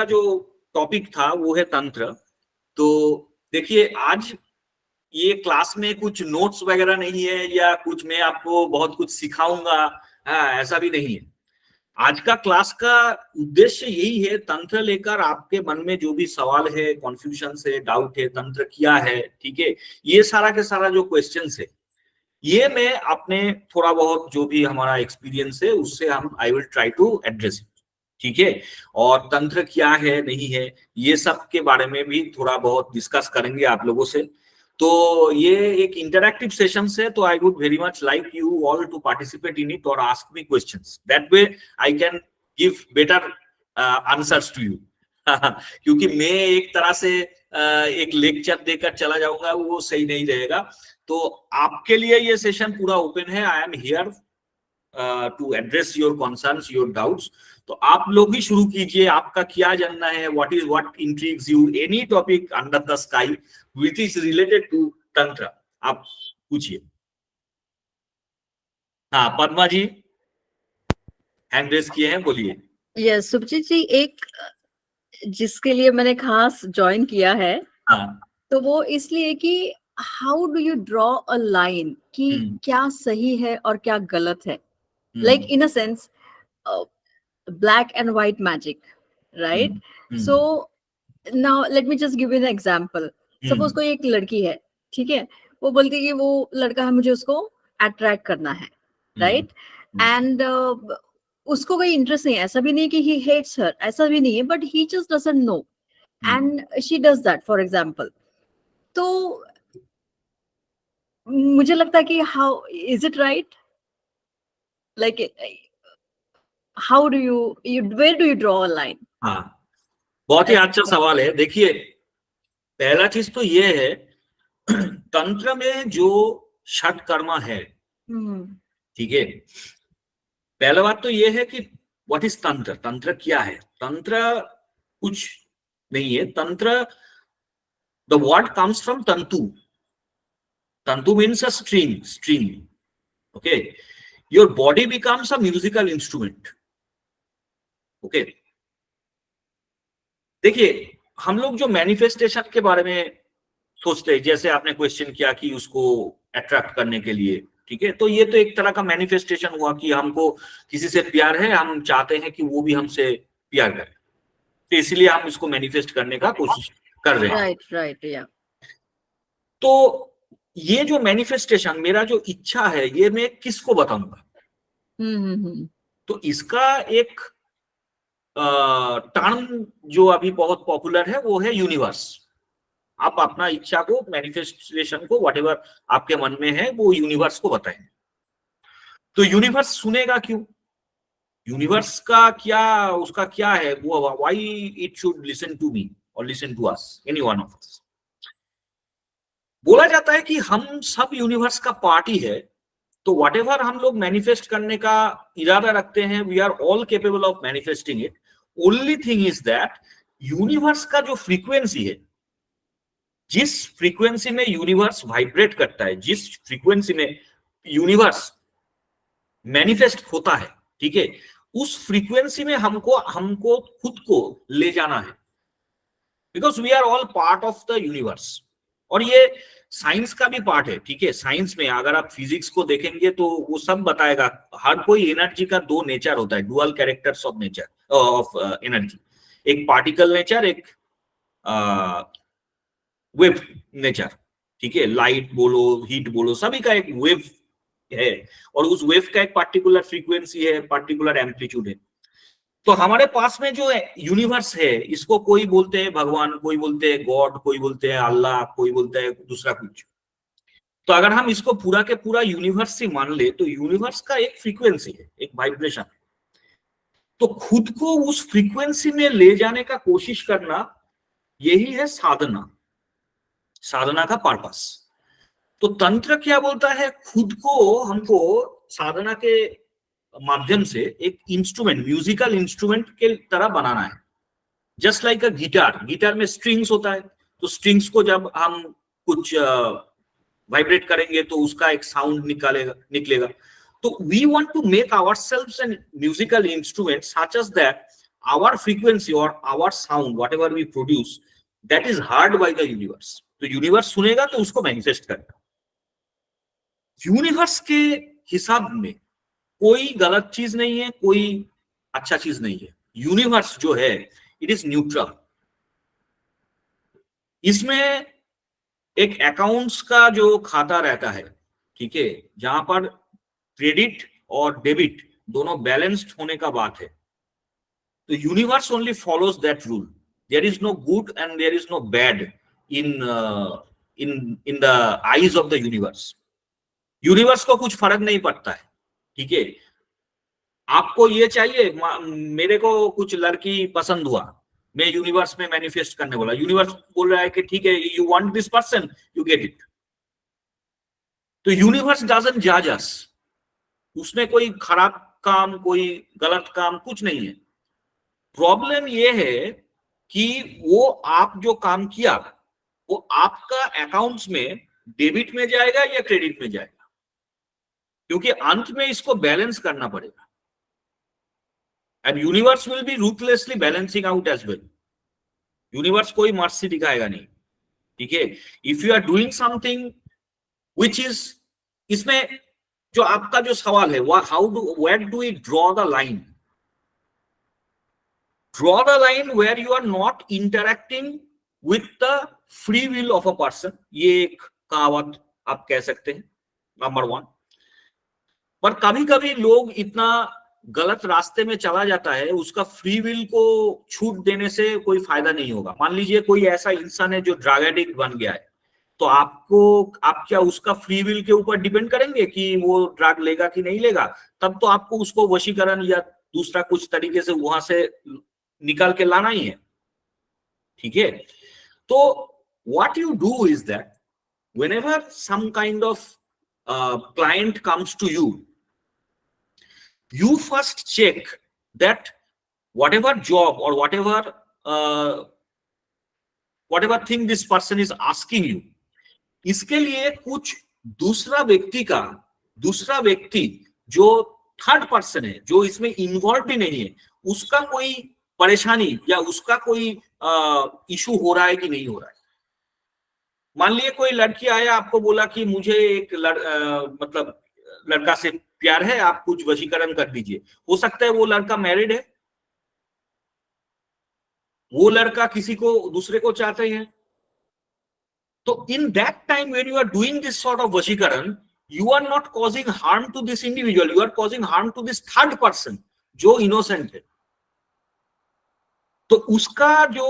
का जो टॉपिक था वो है तंत्र। तो देखिए, आज ये क्लास में कुछ नोट्स वगैरह नहीं है या कुछ मैं आपको बहुत कुछ सिखाऊंगा, ऐसा भी नहीं है। आज का क्लास का उद्देश्य यही है, तंत्र लेकर आपके मन में जो भी सवाल है, कॉन्फ्यूजन है, डाउट है, तंत्र क्या है, ठीक है, ये सारा के सारा जो क्वेश्चंस है, ये मैं अपने थोड़ा बहुत जो भी हमारा एक्सपीरियंस है उससे हम I will try to address, ठीक है। और तंत्र क्या है नहीं है ये सब के बारे में भी थोड़ा बहुत डिस्कस करेंगे आप लोगों से। तो ये एक इंटरैक्टिव सेशन है, तो I would very much like you all to participate in it और ask me questions, that way I can give better answers to you. क्योंकि मैं एक तरह से एक लेक्चर देकर चला जाऊंगा, वो सही नहीं रहेगा। तो आपके लिए ये सेशन पूरा ओपन है। I am here to address your concerns, your doubts. तो आप लोग ही शुरू कीजिए, आपका क्या जानना है, what intrigues you, any topic under the sky which is related to tantra, आप पूछिए। हाँ, पद्मा जी हैंड रेस किए हैं, बोलिए। यस सुभजीत जी, एक जिसके लिए मैंने खास ज्वाइन किया है, हाँ, तो वो इसलिए कि how do you draw a line कि क्या सही है और क्या गलत है, like in a sense black and white magic, right? So now let me just give you an example. Suppose कोई एक लड़की है, ठीक है, वो बोलती है कि वो लड़का है, मुझे उसको अट्रैक्ट करना है, राइट? एंड उसको कोई इंटरेस्ट नहीं है, ऐसा भी नहीं कि ही हेट्स हर, ऐसा भी नहीं है, but he just doesn't know and she does that for example. तो मुझे लगता है कि how is it right, like how do you where do you draw a line? हाँ, बहुत ही अच्छा सवाल है। देखिए, पहला चीज तो ये है, तंत्र में जो षट कर्म है, ठीक है, पहला बात तो ये है कि व्हाट इज तंत्र, तंत्र क्या है। तंत्र कुछ नहीं है। तंत्र, द वर्ड कम्स फ्रॉम तंतु। तंतु means a string, okay. Your body becomes a musical instrument, okay. देखिए, हम लोग जो मैनिफेस्टेशन के बारे में सोचते हैं, जैसे आपने क्वेश्चन किया कि उसको अट्रैक्ट करने के लिए, ठीक है, तो ये तो एक तरह का मैनिफेस्टेशन हुआ कि हमको किसी से प्यार है, हम चाहते हैं कि वो भी हमसे प्यार करे, तो इसलिए हम इसको मैनिफेस्ट करने का कोशिश कर रहे हैं। राइट या। तो ये जो मैनिफेस्टेशन, मेरा जो इच्छा है, ये मैं किसको बताऊंगा? तो इसका एक टर्म जो अभी बहुत पॉपुलर है वो है यूनिवर्स। आप अपना इच्छा को, मैनिफेस्टेशन को, व्हाटएवर आपके मन में है, वो यूनिवर्स को बताएं। तो यूनिवर्स सुनेगा क्यों? यूनिवर्स का क्या, उसका क्या है वो, why it should listen to me और listen to us, any one of us. बोला जाता है कि हम सब यूनिवर्स का पार्ट ही है। तो व्हाटएवर हम लोग मैनिफेस्ट करने का इरादा रखते हैं, we are all capable of manifesting it. Only thing is that universe का जो फ्रीक्वेंसी है, जिस फ्रीक्वेंसी में यूनिवर्स वाइब्रेट करता है, जिस फ्रीक्वेंसी में यूनिवर्स मैनिफेस्ट होता है, ठीक है, उस फ्रीक्वेंसी में हमको हमको खुद को ले जाना है, because we are all part of the universe. और ये साइंस का भी पार्ट है, ठीक है। साइंस में अगर आप फिजिक्स को देखेंगे तो वो सब बताएगा, हर कोई एनर्जी का दो नेचर होता है, dual characters of nature of energy. एक पार्टिकल नेचर, एक वेव नेचर, ठीक है। लाइट बोलो, हीट बोलो, सभी का एक वेव है, और उस वेव का एक पार्टिकुलर फ्रीक्वेंसी है, पार्टिकुलर एम्पलीट्यूड है। तो हमारे पास में जो यूनिवर्स है, इसको कोई बोलते हैं भगवान, कोई बोलते हैं गॉड, कोई बोलते हैं अल्लाह, कोई बोलते हैं दूसरा कुछ। तो अगर हम इसको पूरा के पूरा यूनिवर्स से मान ले, तो यूनिवर्स का एक फ्रीक्वेंसी है, एक वाइब्रेशन। तो खुद को उस फ्रीक्वेंसी में ले जाने का कोशिश करना, यही है साधना, साधना का पर्पस। तो तंत्र क्या बोलता है, खुद को हमको साधना के माध्यम से एक इंस्ट्रूमेंट, म्यूजिकल इंस्ट्रूमेंट के तरह बनाना है। जस्ट लाइक अ गिटार, गिटार में स्ट्रिंग्स होता है, तो स्ट्रिंग्स को जब हम कुछ वाइब्रेट करेंगे तो उसका एक साउंड निकलेगा। तो we want to make ourselves an musical instrument such as that our frequency or our sound, whatever we produce, that is heard by the universe. तो यूनिवर्स सुनेगा तो उसको मैनिफेस्ट करेगा. यूनिवर्स के हिसाब में कोई गलत चीज नहीं है, कोई अच्छा चीज नहीं है. यूनिवर्स जो है इट इज न्यूट्रल. इसमें एक अकाउंट्स का जो खाता रहता है, ठीक है, जहां पर क्रेडिट और डेबिट दोनों बैलेंस्ड होने का बात है. तो universe only follows that rule. There is no good and there is no bad in the eyes of the universe. Universe को कुछ फर्क नहीं पड़ता है, ठीक है. आपको ये चाहिए, मेरे को कुछ लड़की पसंद हुआ, मैं यूनिवर्स में मैनिफेस्ट करने बोला, यूनिवर्स बोल रहा है कि ठीक है, you want this person, you get it. तो यूनिवर्स डजंट जज अस. उसमें कोई खराब काम, कोई गलत काम कुछ नहीं है. प्रॉब्लम ये है कि वो आप जो काम किया वो आपका अकाउंट्स में डेबिट में जाएगा या क्रेडिट में जाएगा, क्योंकि अंत में इसको बैलेंस करना पड़ेगा. And universe will be ruthlessly balancing out as well. Universe कोई मर्सी दिखाएगा नहीं, ठीक है. If you are doing something which is, इसमें जो आपका जो सवाल है, where do we draw the line? Draw the line where you are not interacting with the free will of a person. ये एक कहावत आप कह सकते हैं, नंबर 1. पर कभी कभी लोग इतना गलत रास्ते में चला जाता है, उसका फ्री विल को छूट देने से कोई फायदा नहीं होगा. मान लीजिए कोई ऐसा इंसान है जो ड्रग एडिक्ट बन गया है, तो आप क्या उसका फ्री विल के ऊपर डिपेंड करेंगे कि वो ड्रग लेगा कि नहीं लेगा? तब तो आपको उसको वशीकरण या दूसरा कुछ तरीके से वहां से निकाल के लाना ही है, ठीक है. तो what you do is that whenever some kind of client comes to you, you first check that whatever job or whatever thing this person is asking you, इसके लिए कुछ दूसरा व्यक्ति जो थर्ड पर्सन है, जो इसमें इन्वॉल्व ही नहीं है, उसका कोई परेशानी या उसका कोई इशू हो रहा है कि नहीं हो रहा है. मान लिए कोई लड़की आया, आपको बोला कि मुझे एक मतलब लड़का से प्यार है, आप कुछ वशीकरण कर दीजिए. हो सकता है वो लड़का मैरिड है, वो लड़का किसी को दूसरे को चाहते हैं. तो in that time when you are doing this sort of vashikaran, you are not causing harm to this individual, you are causing harm to this third person जो इनोसेंट है. तो उसका जो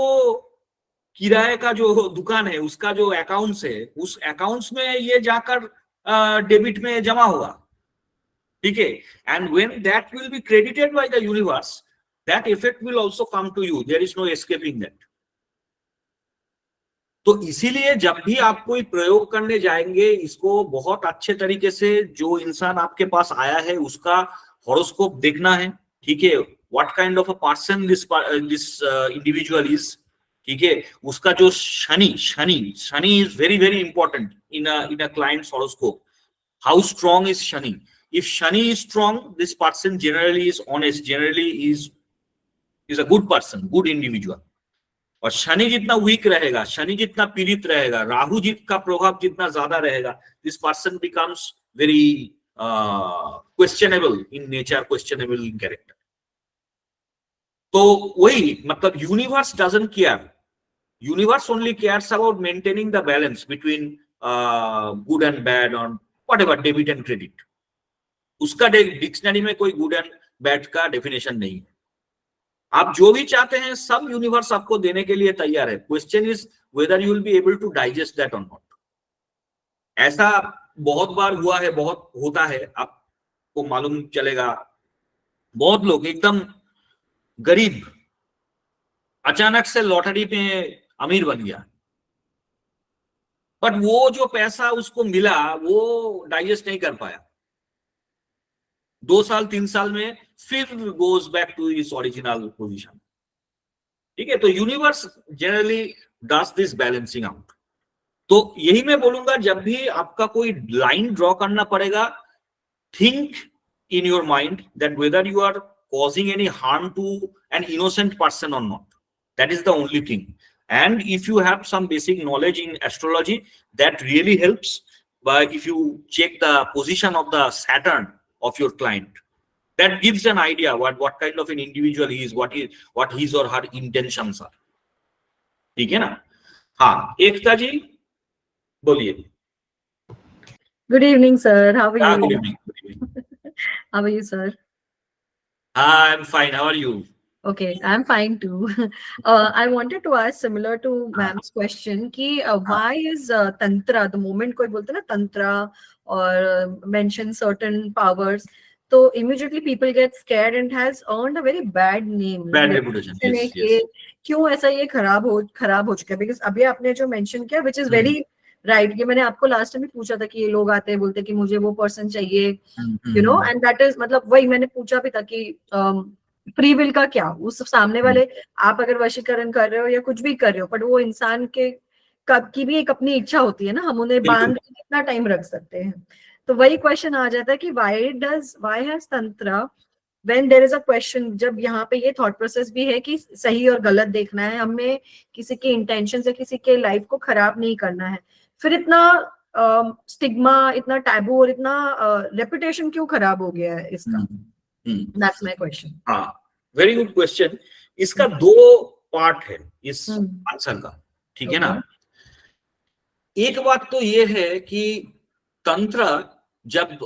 किराए का जो दुकान है, उसका जो अकाउंट्स है, उस अकाउंट्स में ये जाकर डेबिट में जमा हुआ, ठीक है. And when that will be credited by the universe, that effect will also come to you. There is no escaping that. तो इसीलिए जब भी आप कोई प्रयोग करने जाएंगे, इसको बहुत अच्छे तरीके से, जो इंसान आपके पास आया है उसका हॉरोस्कोप देखना है, ठीक है. What kind of a person this individual is, ठीक है. उसका जो Shani is very very important in a client's horoscope. How strong is Shani? If Shani is strong, this person generally is honest, generally is a good person, good individual. और शनि जितना week रहेगा, शनि जितना पीड़ित रहेगा, राहु जी का प्रभाव जितना ज्यादा रहेगा, this person becomes very questionable in nature, questionable in character. तो वही मतलब universe doesn't care. Universe only cares about maintaining the balance between good and bad और व्हाटएवर डेबिट एंड क्रेडिट. उसका डिक्शनरी में कोई गुड एंड बैड का definition नहीं है. आप जो भी चाहते हैं सब यूनिवर्स आपको देने के लिए तैयार है. Question is whether you will be able to digest that और नॉट. ऐसा बहुत बार हुआ है, बहुत होता है, आपको मालूम चलेगा. बहुत लोग एकदम गरीब अचानक से लॉटरी में अमीर बन गया, बट वो जो पैसा उसको मिला वो डाइजेस्ट नहीं कर पाया. 2 साल 3 साल में फिर goes back to his original position, ठीक है. तो universe generally does this balancing out. तो यही मैं बोलूंगा, जब भी आपका कोई लाइन ड्रॉ करना पड़ेगा, think in your mind that whether you are causing any harm to an innocent person or not. That is the only thing. And if you have some basic knowledge in astrology, that really helps. But if you check the position of the Saturn of your client, that gives an idea what kind of an individual he is, what his or her intentions are. ठीक है ना? हाँ, एकता जी बोलिए. Good evening, sir. How are you? Good evening. Good evening. How are you, sir? I'm fine. How are you? Okay, I'm fine too. I wanted to ask, similar to ma'am's question, कि why is tantra, the moment कोई बोलते ना tantra or mention certain powers, तो immediately people get scared and has earned a very bad name. Bad reputation. Yes, yes. क्यों ऐसा ये खराब हो चुका है? Because अभी आपने जो mention किया, which is very right, ये मैंने आपको लास्ट टाइम भी पूछा था कि ये लोग आते हैं बोलते हैं कि मुझे वो पर्सन चाहिए, you know, and that is, मतलब वही मैंने पूछा भी था कि फ्री विल का क्या, उस सामने वाले आप अगर वशीकरण कर रहे हो या कुछ भी कर रहे हो, बट वो इंसान के की भी एक अपनी इच्छा होती है ना, हम उन्हें बांध के कितना टाइम रख सकते हैं. तो वही क्वेश्चन आ जाता है कि why has tantra, when there is a question, जब यहाँ पे ये थॉट प्रोसेस भी है कि सही और गलत देखना है, हमें किसी के इंटेंशन से किसी के लाइफ को खराब नहीं करना है, फिर इतना स्टिग्मा, इतना टैबू और इतना रेपुटेशन क्यों खराब हो गया है इसका? That's my question. हाँ, very good question. इसका दो पार्ट है इस आंसर का, ठीक है ना? एक बात तो ये है कि तंत्र जब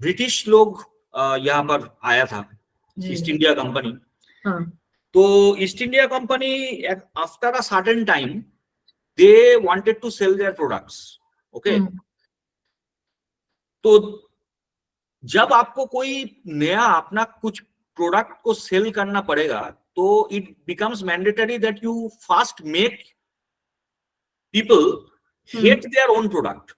ब्रिटिश लोग यहाँ पर आया था, ईस्ट इंडिया कंपनी, तो East India Company after a certain time they wanted to sell their products. Okay, तो जब आपको कोई नया अपना कुछ प्रोडक्ट को सेल करना पड़ेगा, तो it becomes mandatory that you first make people hate their own product.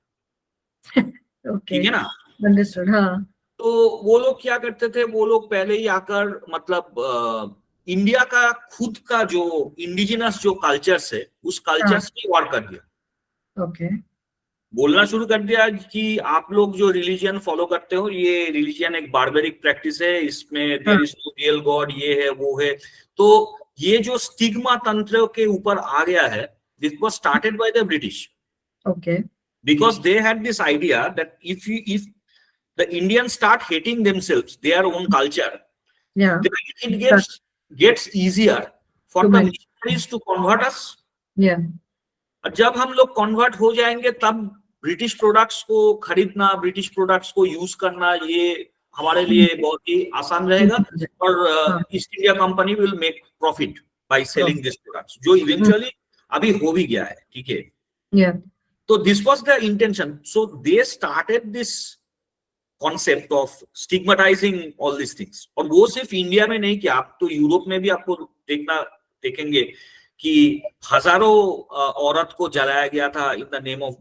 ठीक है ना? अंडरस्टूड. हाँ, तो वो लोग क्या करते थे, वो लोग पहले ही आकर मतलब इंडिया का खुद का जो इंडिजिनस जो कल्चर्स है, उस कल्चर्स पे वार कर दिया. ओके, बोलना शुरू कर दिया कि आप लोग जो रिलीजियन फॉलो करते हो, ये रिलीजियन एक बार्बरिक प्रैक्टिस है, इसमें there is no real god, ये है वो है. तो ये जो स्टिग्मा तंत्र के ऊपर आ गया है, this was started by the British. Okay, because they had this idea that if the Indians start hating themselves, their own culture, then it gets easier for the missionaries to convert us. जब हम लोग convert हो जाएंगे, तब British products को खरीदना, British products को use करना, ये हमारे लिए बहुत ही आसान रहेगा, और East India Company will make profit by selling this products, जो इवेंचुअली अभी हो भी गया है. ठीक है? तो this was the intention. So they started this concept of stigmatizing all this things. और वो सिर्फ इंडिया में नहीं किया, आप तो यूरोप में भी आपको देखेंगे कि हजारों औरत को जलाया गया था in the name of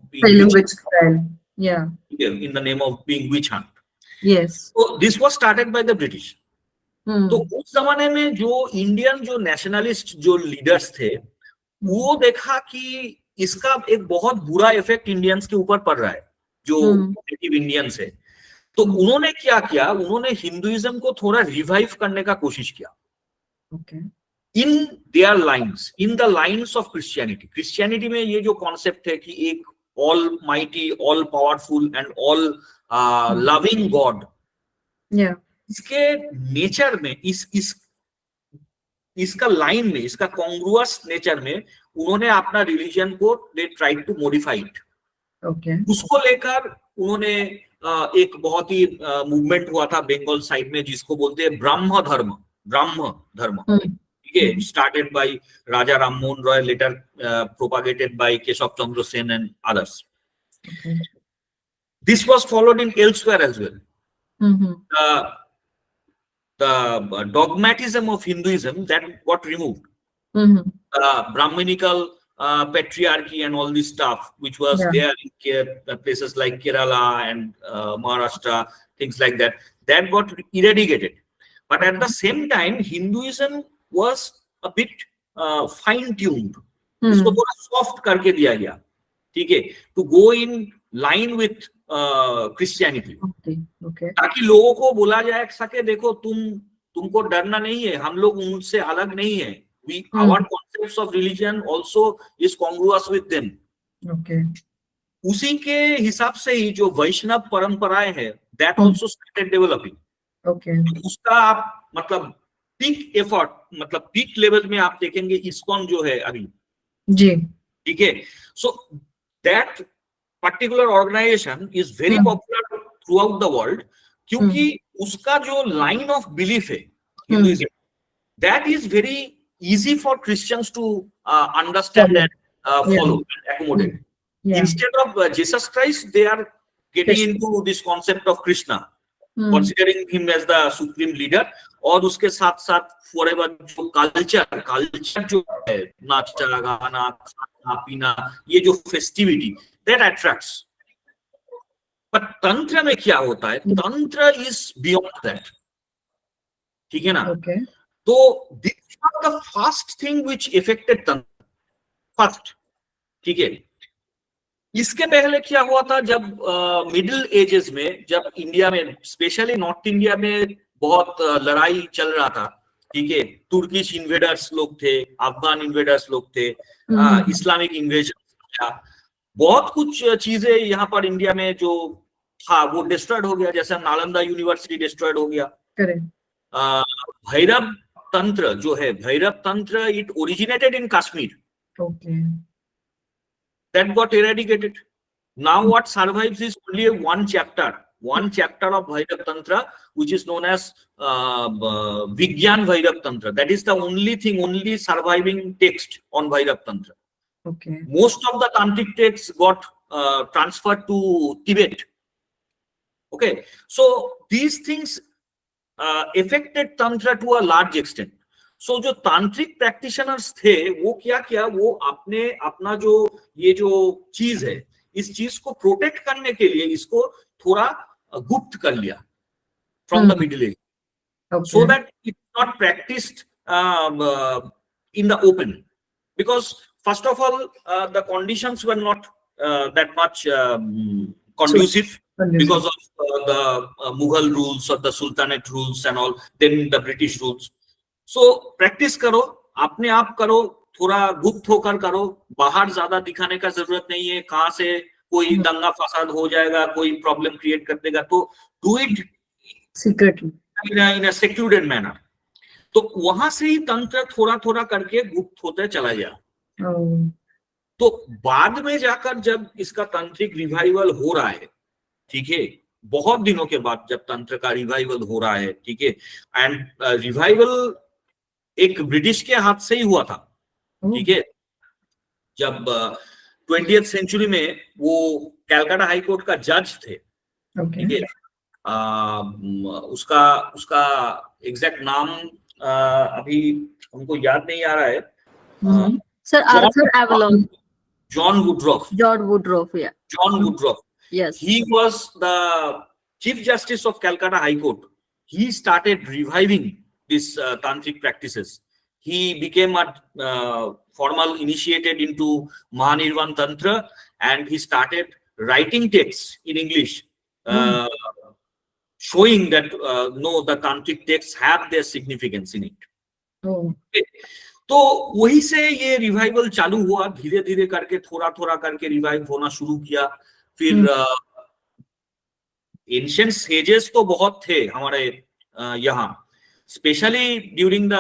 being witch hunt. तो this was started by the British. तो उस जमाने में जो इंडियन जो नेशनलिस्ट जो लीडर्स थे, वो देखा कि इसका एक बहुत बुरा इफेक्ट इंडियंस के ऊपर पड़ रहा है, जो नेटिव इंडियंस है. तो उन्होंने क्या किया, उन्होंने हिंदुइज्म को थोड़ा रिवाइव करने का कोशिश किया. In their lines, in the lines of Christianity. Christianity में ये जो कॉन्सेप्ट है कि एक all mighty, all powerful and all loving God, इसके नेचर में, इसका लाइन में, इसका कॉन्ग्रुअस नेचर में उन्होंने अपना रिलीजन को they tried to modify it. उसको लेकर उन्होंने एक बहुत ही मूवमेंट हुआ था बंगाल साइड में, जिसको बोलते हैं ब्रह्म धर्म. ठीक है? Started by Raja Ram Mohan Roy, later propagated by Keshav Chandra Sen and others. This was followed in elsewhere as well. The dogmatism of Hinduism that got removed. Brahminical patriarchy and all this stuff, which was there in places like Kerala and Maharashtra, things like that, that got eradicated. But at the same time, Hinduism was a bit fine-tuned. उसको थोड़ा soft करके दिया गया, ठीक है, to go in line with Christianity. ताकि लोगों को बोला जा सके, देखो तुम तुमको डरना नहीं है, हम लोग उनसे अलग नहीं है, our concepts of religion also is congruous with them. Okay. उसी के हिसाब से ही जो वैष्णव परंपराएं है, that also started developing. Okay. उसका आप मतलब पीक एफर्ट, मतलब पीक लेवल में आप देखेंगे इस्कॉन जो है अभी जी, ठीक है. So that particular organization is very popular throughout the world, क्योंकि उसका जो लाइन ऑफ बिलीफ है Hinduism, that is very easy for Christians to understand and follow and accommodate. Instead of Jesus Christ, they are getting into this concept of Krishna, considering him as the supreme leader. और उसके साथ साथ forever जो culture जो है, नाचा गाना खाना पीना, ये जो फेस्टिविटी, that attracts. पर तंत्र में क्या होता है, तंत्र is beyond that, ठीक है ना. तो this was the first thing which affected tantra first, ठीक है. इसके पहले क्या हुआ था, जब मिडिल एजेस में, जब इंडिया में स्पेशली नॉर्थ इंडिया में बहुत लड़ाई चल रहा था, ठीक है. तुर्किश इन्वेडर्स लोग थे, अफगान इन्वेडर्स लोग थे, इस्लामिक इन्वेजन, बहुत कुछ चीजें यहाँ पर इंडिया में जो था वो डिस्ट्रॉयड हो गया. जैसे नालंदा यूनिवर्सिटी डिस्ट्रॉयड हो गया. भैरव तंत्र जो है, भैरव तंत्र, it originated in Kashmir. That got eradicated. Now what survives is only one chapter of Bhairav Tantra, which is known as Vigyan Bhairav Tantra. That is the only surviving text on Bhairav Tantra. Okay. Most of the tantric texts got transferred to Tibet. Okay, so these things affected Tantra to a large extent. So जो तांत्रिक practitioners थे वो क्या किया, वो अपना जो ये जो चीज है, इस चीज को प्रोटेक्ट करने के लिए इसको थोड़ा गुप्त कर लिया from the middle age, so that it's not practised in the open, because first of all the conditions were not that much conducive because of the Mughal rules or the Sultanate rules and all, then the British rules. So practice करो, अपने आप करो, थोड़ा गुप्त होकर करो, बाहर ज्यादा दिखाने का जरूरत नहीं है. कहाँ से कोई दंगा फसाद हो जाएगा, कोई प्रॉब्लम क्रिएट कर देगा, तो do it secretly in a secluded manner. तो वहां से ही तंत्र थोड़ा थोड़ा करके गुप्त होते चला गया. तो बाद में जाकर जब इसका तांत्रिक रिवाइवल हो रहा है, ठीक है, बहुत दिनों के बाद जब तंत्र का रिवाइवल हो रहा है, ठीक है, एंड रिवाइवल एक ब्रिटिश के हाथ से ही हुआ था, ठीक है. जब 20th सेंचुरी में वो कलकत्ता हाई कोर्ट का जज थे, ठीक है, उसका एग्जैक्ट नाम अभी हमको याद नहीं आ रहा है. Sir Arthur Avalon, John Woodruff. Yeah. John Woodruff. Yes. He was the Chief Justice of Calcutta High Court. He started reviving these tantric practices. He became a formal initiated into Mahanirvan Tantra, and he started writing texts in English, showing that no, the tantric texts have their significance in it. Okay. तो वही से ये revival चालू हुआ, धीरे धीरे करके थोड़ा थोड़ा करके रिवाइव होना शुरू किया. फिर एंशिएंट सेजेस तो बहुत थे हमारे यहाँ, specially during the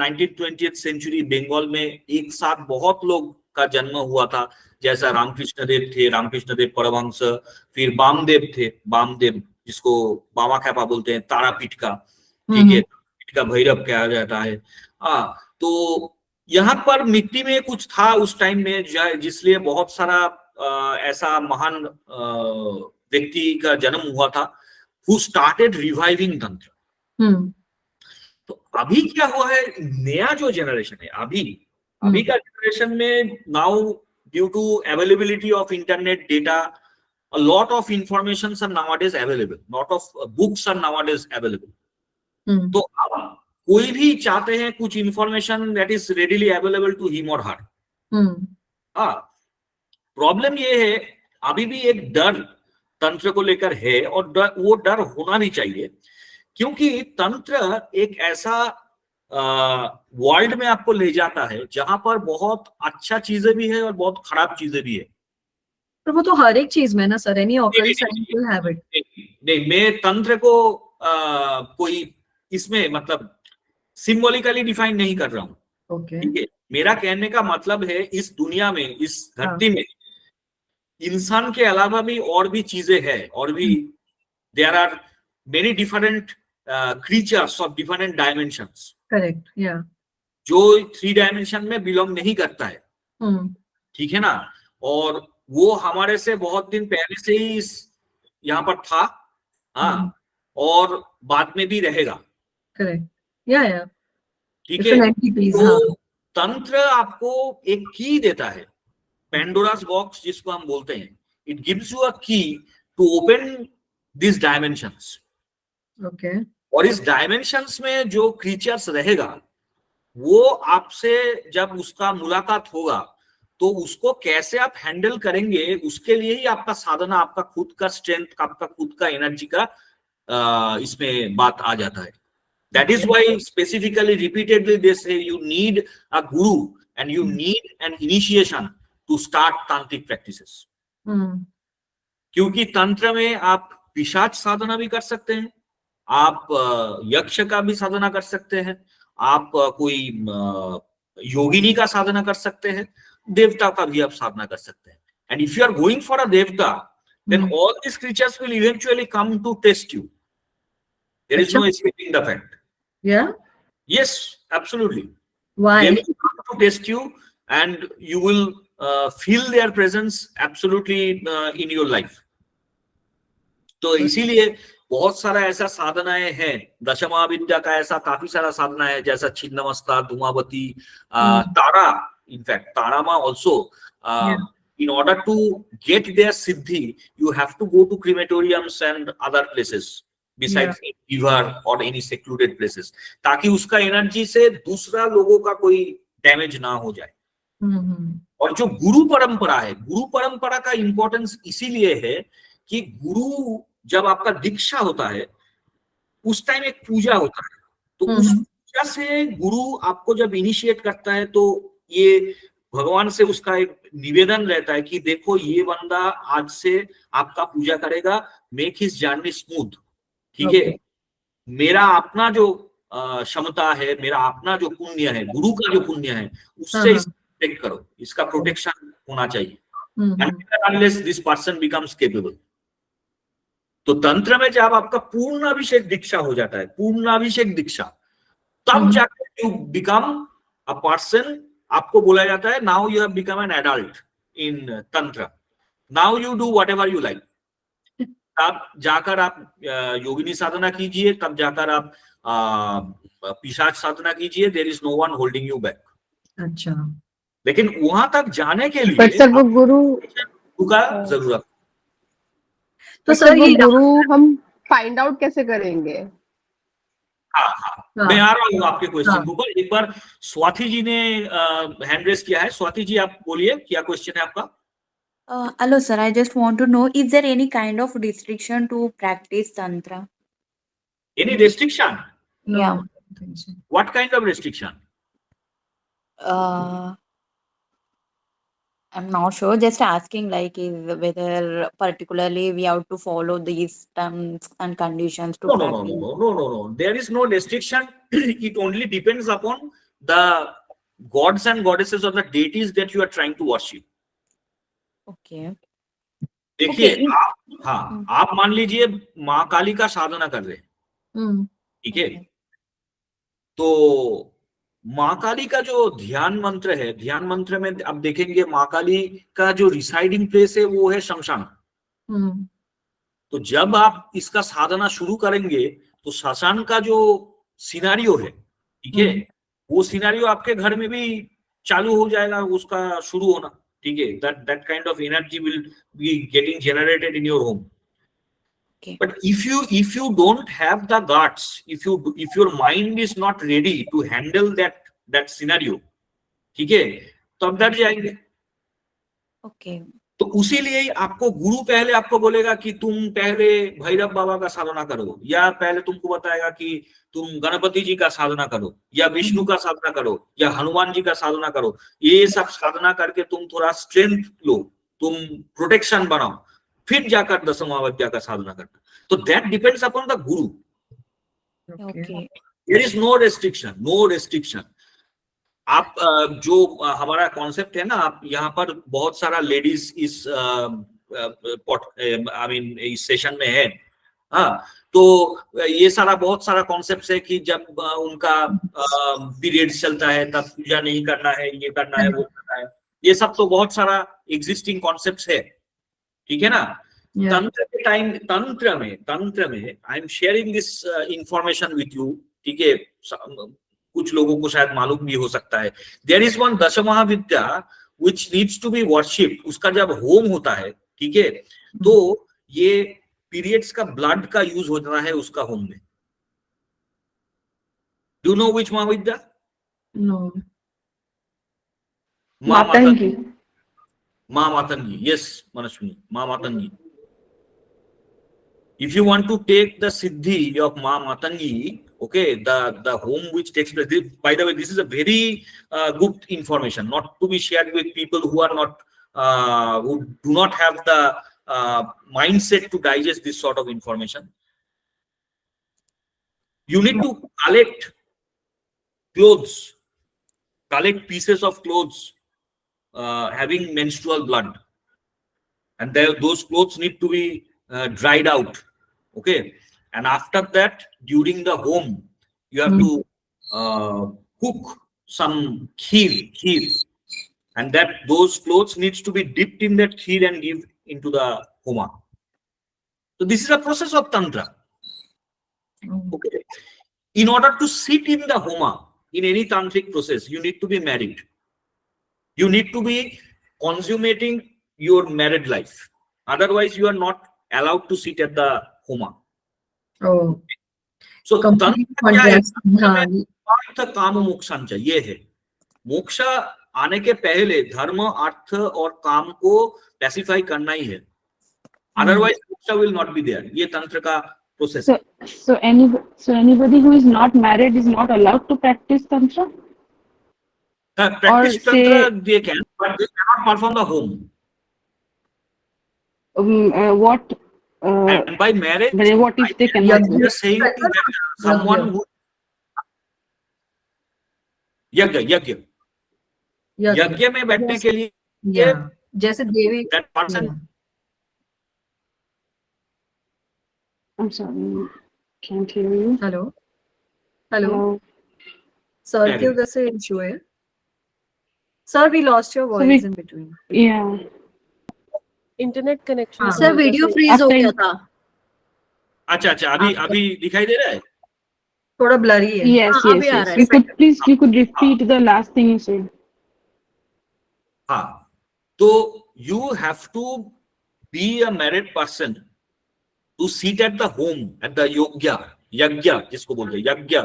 19th-20th century. Bengal में एक साथ बहुत लोग का जन्म हुआ था, जैसा रामकृष्ण देव थे, रामकृष्ण देव परमहंस, फिर बामदेव थे, बामदेव जिसको बामा ख्यापा बोलते हैं, तारापीठ का, ठीक है, पीठ का भैरव कहा जाता है. तो यहाँ पर मिट्टी में कुछ था उस टाइम में, जिसलिए बहुत सारा ऐसा महान व्यक्ति का जन्म हुआ था, who started reviving तंत्र. तो अभी क्या हुआ है, नया जो जनरेशन है, अभी का जनरेशन में, now due to availability of internet data, a lot of informations are nowadays available, lot of books are nowadays available. तो अब कोई भी चाहते हैं कुछ information that is readily available to him और हर. प्रॉब्लम ये है, अभी भी एक डर तंत्र को लेकर है, और वो डर होना भी चाहिए क्योंकि तंत्र एक ऐसा वर्ल्ड में आपको ले जाता है जहां पर बहुत अच्छा चीजें भी है और बहुत खराब चीजें भी है। पर वो तो हर एक चीज में ना सर, एनी ऑकल्ट साइंस नहीं, विल हैव इट। नहीं, मैं तंत्र को कोई इसमें मतलब सिंबॉलिकली डिफाइन नहीं कर रहा हूँ। ओके। ठीक है, मेरा कहने का मतलब है इस दुनिया में, इस धरती में इंसान के अलावा भी और भी चीजें हैं, और भी there are many different creatures of different dimensions, correct, yeah. जो 3 डायमेंशन में बिलोंग नहीं करता है। ठीक है ना, और वो हमारे से बहुत दिन पहले से ही इस यहाँ पर था। हाँ, और बाद में भी रहेगा। करेक्ट, या ठीक है, डिफरेंट एंटिटीज। तो हाँ, तंत्र आपको एक की देता है, पेंडोरास बॉक्स जिसको हम बोलते हैं। It gives you a key to open this dimensions. Okay. और इस डायमेंशंस में जो क्रीचर्स रहेगा, वो आपसे जब उसका मुलाकात होगा तो उसको कैसे आप हैंडल करेंगे, उसके लिए ही आपका साधना, आपका खुद का स्ट्रेंथ, आपका खुद का एनर्जी का इसमें बात आ जाता है। That is why specifically repeatedly they say you need a guru and you need an initiation to start tantric practices. क्योंकि तंत्र में आप पिशाच साधना भी कर सकते हैं, आप यक्ष का भी साधना कर सकते हैं, आप कोई योगिनी का साधना कर सकते हैं, देवता का भी आप साधना कर सकते हैं। And if you are going for a devta, then all these creatures will eventually come to test you. There is no escaping the fact. Yeah. Yes, absolutely. Why? They will come to test you, and you will feel their presence absolutely in your life. तो इसीलिए बहुत सारा ऐसा साधनाएं हैं, दशमहाविद्या का ऐसा काफी सारा साधना है, जैसा छिन्नमस्ता, धूमावती, तारा। इनफैक्ट तारामा also, in order to get their siddhi, you have to go to crematoriums and other places besides river or any secluded places, ताकि उसका एनर्जी से दूसरा लोगों का कोई डैमेज ना हो जाए। और जो गुरु परंपरा है, गुरु परंपरा का इंपॉर्टेंस इसीलिए है कि गुरु जब आपका दीक्षा होता है उस टाइम एक पूजा होता है, तो उस पूजा से गुरु आपको जब इनिशिएट करता है तो ये भगवान से उसका एक निवेदन रहता है कि देखो ये बंदा आज से आपका पूजा करेगा, मेक हिज जर्नी स्मूथ। ठीक है, मेरा अपना जो क्षमता है, मेरा अपना जो पुण्य है, गुरु का जो पुण्य है, उससे इसको प्रोटेक्ट करो, इसका प्रोटेक्शन होना चाहिए। unless this person becomes capable। तो तंत्र में जब आपका पूर्ण अभिषेक दीक्षा हो जाता है, पूर्ण अभिषेक दीक्षा, तब जाकर यू बिकम अ पर्सन। आपको बोला जाता है now you have become an adult in tantra, now you do whatever you like. तब जाकर आप योगिनी साधना कीजिए, तब जाकर आप पिशाच साधना कीजिए, there is no one holding you back. अच्छा, लेकिन वहां तक जाने के लिए सर वो गुरु का जरूरत। तो सर वो ये गुरु हम फाइंड आउट कैसे करेंगे? हाँ, मैं आ रहा हूँ आपके क्वेश्चन के ऊपर। एक बार स्वाति जी ने हैंड रेस किया है। स्वाति जी आप बोलिए, क्या क्वेश्चन है आपका? Hello sir, I just want to know, is there any kind of restriction to practice tantra? Any restriction? No, Yeah. I don't think so. What kind of restriction? I'm not sure, just asking like whether particularly we have to follow these terms and conditions to practice. No. There is no restriction. It only depends upon the gods and goddesses or the deities that you are trying to worship. Okay. देखिए, आप मान लीजिए माँ काली का साधना कर रहे हैं, ठीक है, तो माँ काली का जो ध्यान मंत्र है, ध्यान मंत्र में आप देखेंगे माँ काली का जो रिसाइडिंग प्लेस है वो है शमशान। तो जब आप इसका साधना शुरू करेंगे तो शमशान का जो सिनारियो है, ठीक है, वो सिनारियो आपके घर में भी चालू हो जाएगा, उसका शुरू होना। ठीक है, that kind of energy will be getting generated in your home. Okay. But if you don't have the guts, if your mind is not ready to handle that scenario, ठीक है, तो आप डर जाएंगे। Okay. तो उसीलिए आपको गुरु पहले आपको बोलेगा कि तुम पहले भैरव बाबा का साधना करो, या पहले तुमको बताएगा कि तुम गणपति जी का साधना करो, या विष्णु का साधना करो, या हनुमान जी का साधना करो। ये सब साधना करके तुम थोड़ा स्ट्रेंथ लो, तुम प्रोटेक्शन बनाओ, फिर जाकर दसवां विद्या का साधना करना। तो that depends upon the guru. Okay. There is no restriction, no restriction. आप जो हमारा कॉन्सेप्ट है ना, आप यहाँ पर बहुत सारा लेडीज इस आई मीन इस सेशन में है। हाँ, तो ये सारा बहुत सारा कॉन्सेप्ट है कि जब उनका पीरियड चलता है तब पूजा नहीं करना है, ये करना है, वो करना है। ये सब तो बहुत सारा एग्जिस्टिंग कॉन्सेप्ट है, ठीक है ना। तंत्र के टाइम, तंत्र में I am sharing this information with you, ठीक है। कुछ लोगों को शायद मालूम भी हो सकता है। There is one Dashamahavidya which needs to be worship. उसका जब होम होता है, ठीक है, तो ये पीरियड्स का ब्लड का यूज होता है उसका होम में। Do know which Mahavidya? No. Matangi. माँ मातंगी, yes, Manashwini, माँ Matangi. If you want to take the siddhi of माँ Matangi, okay, the home which takes place. By the way, this is a very good information, not to be shared with people who are not, who do not have the mindset to digest this sort of information. You need to collect clothes, collect pieces of clothes having menstrual blood, and those clothes need to be dried out, okay. And after that, during the home, you have to cook some kheer, and that those clothes needs to be dipped in that kheer and give into the homa. So this is a process of tantra, okay. In order to sit in the homa in any tantric process, you need to be married. You need to be consummating your married life. Otherwise, you are not allowed to sit at the homa. Oh. So, Complete contrast. काम मोक्षांच ये है। मोक्ष आने के पहले धर्म, अर्थ और काम को पैसिफाई करना ही है। Otherwise, मोक्ष will not be there. ये तंत्र का प्रोसेस है। So anybody who is not married is not allowed to practice tantra? Practice tantra they can, but they cannot perform the home. What? And by marriage, What if they cannot? We are saying that someone who यज्ञ में बैठने के लिए जैसे देवी, that person. I'm sorry, can't hear you. Hello sir, क्यों कैसे issue है sir? We lost your voice in between. Yeah. Internet connection sir video freeze हो गया था। अच्छा, अभी दिखाई दे रहा है? थोड़ा ब्लरी है। Yes. You could repeat the last thing you said. हाँ, तो you have to be a married person to sit at the home, at the yajna जिसको बोलते हैं यज्ञ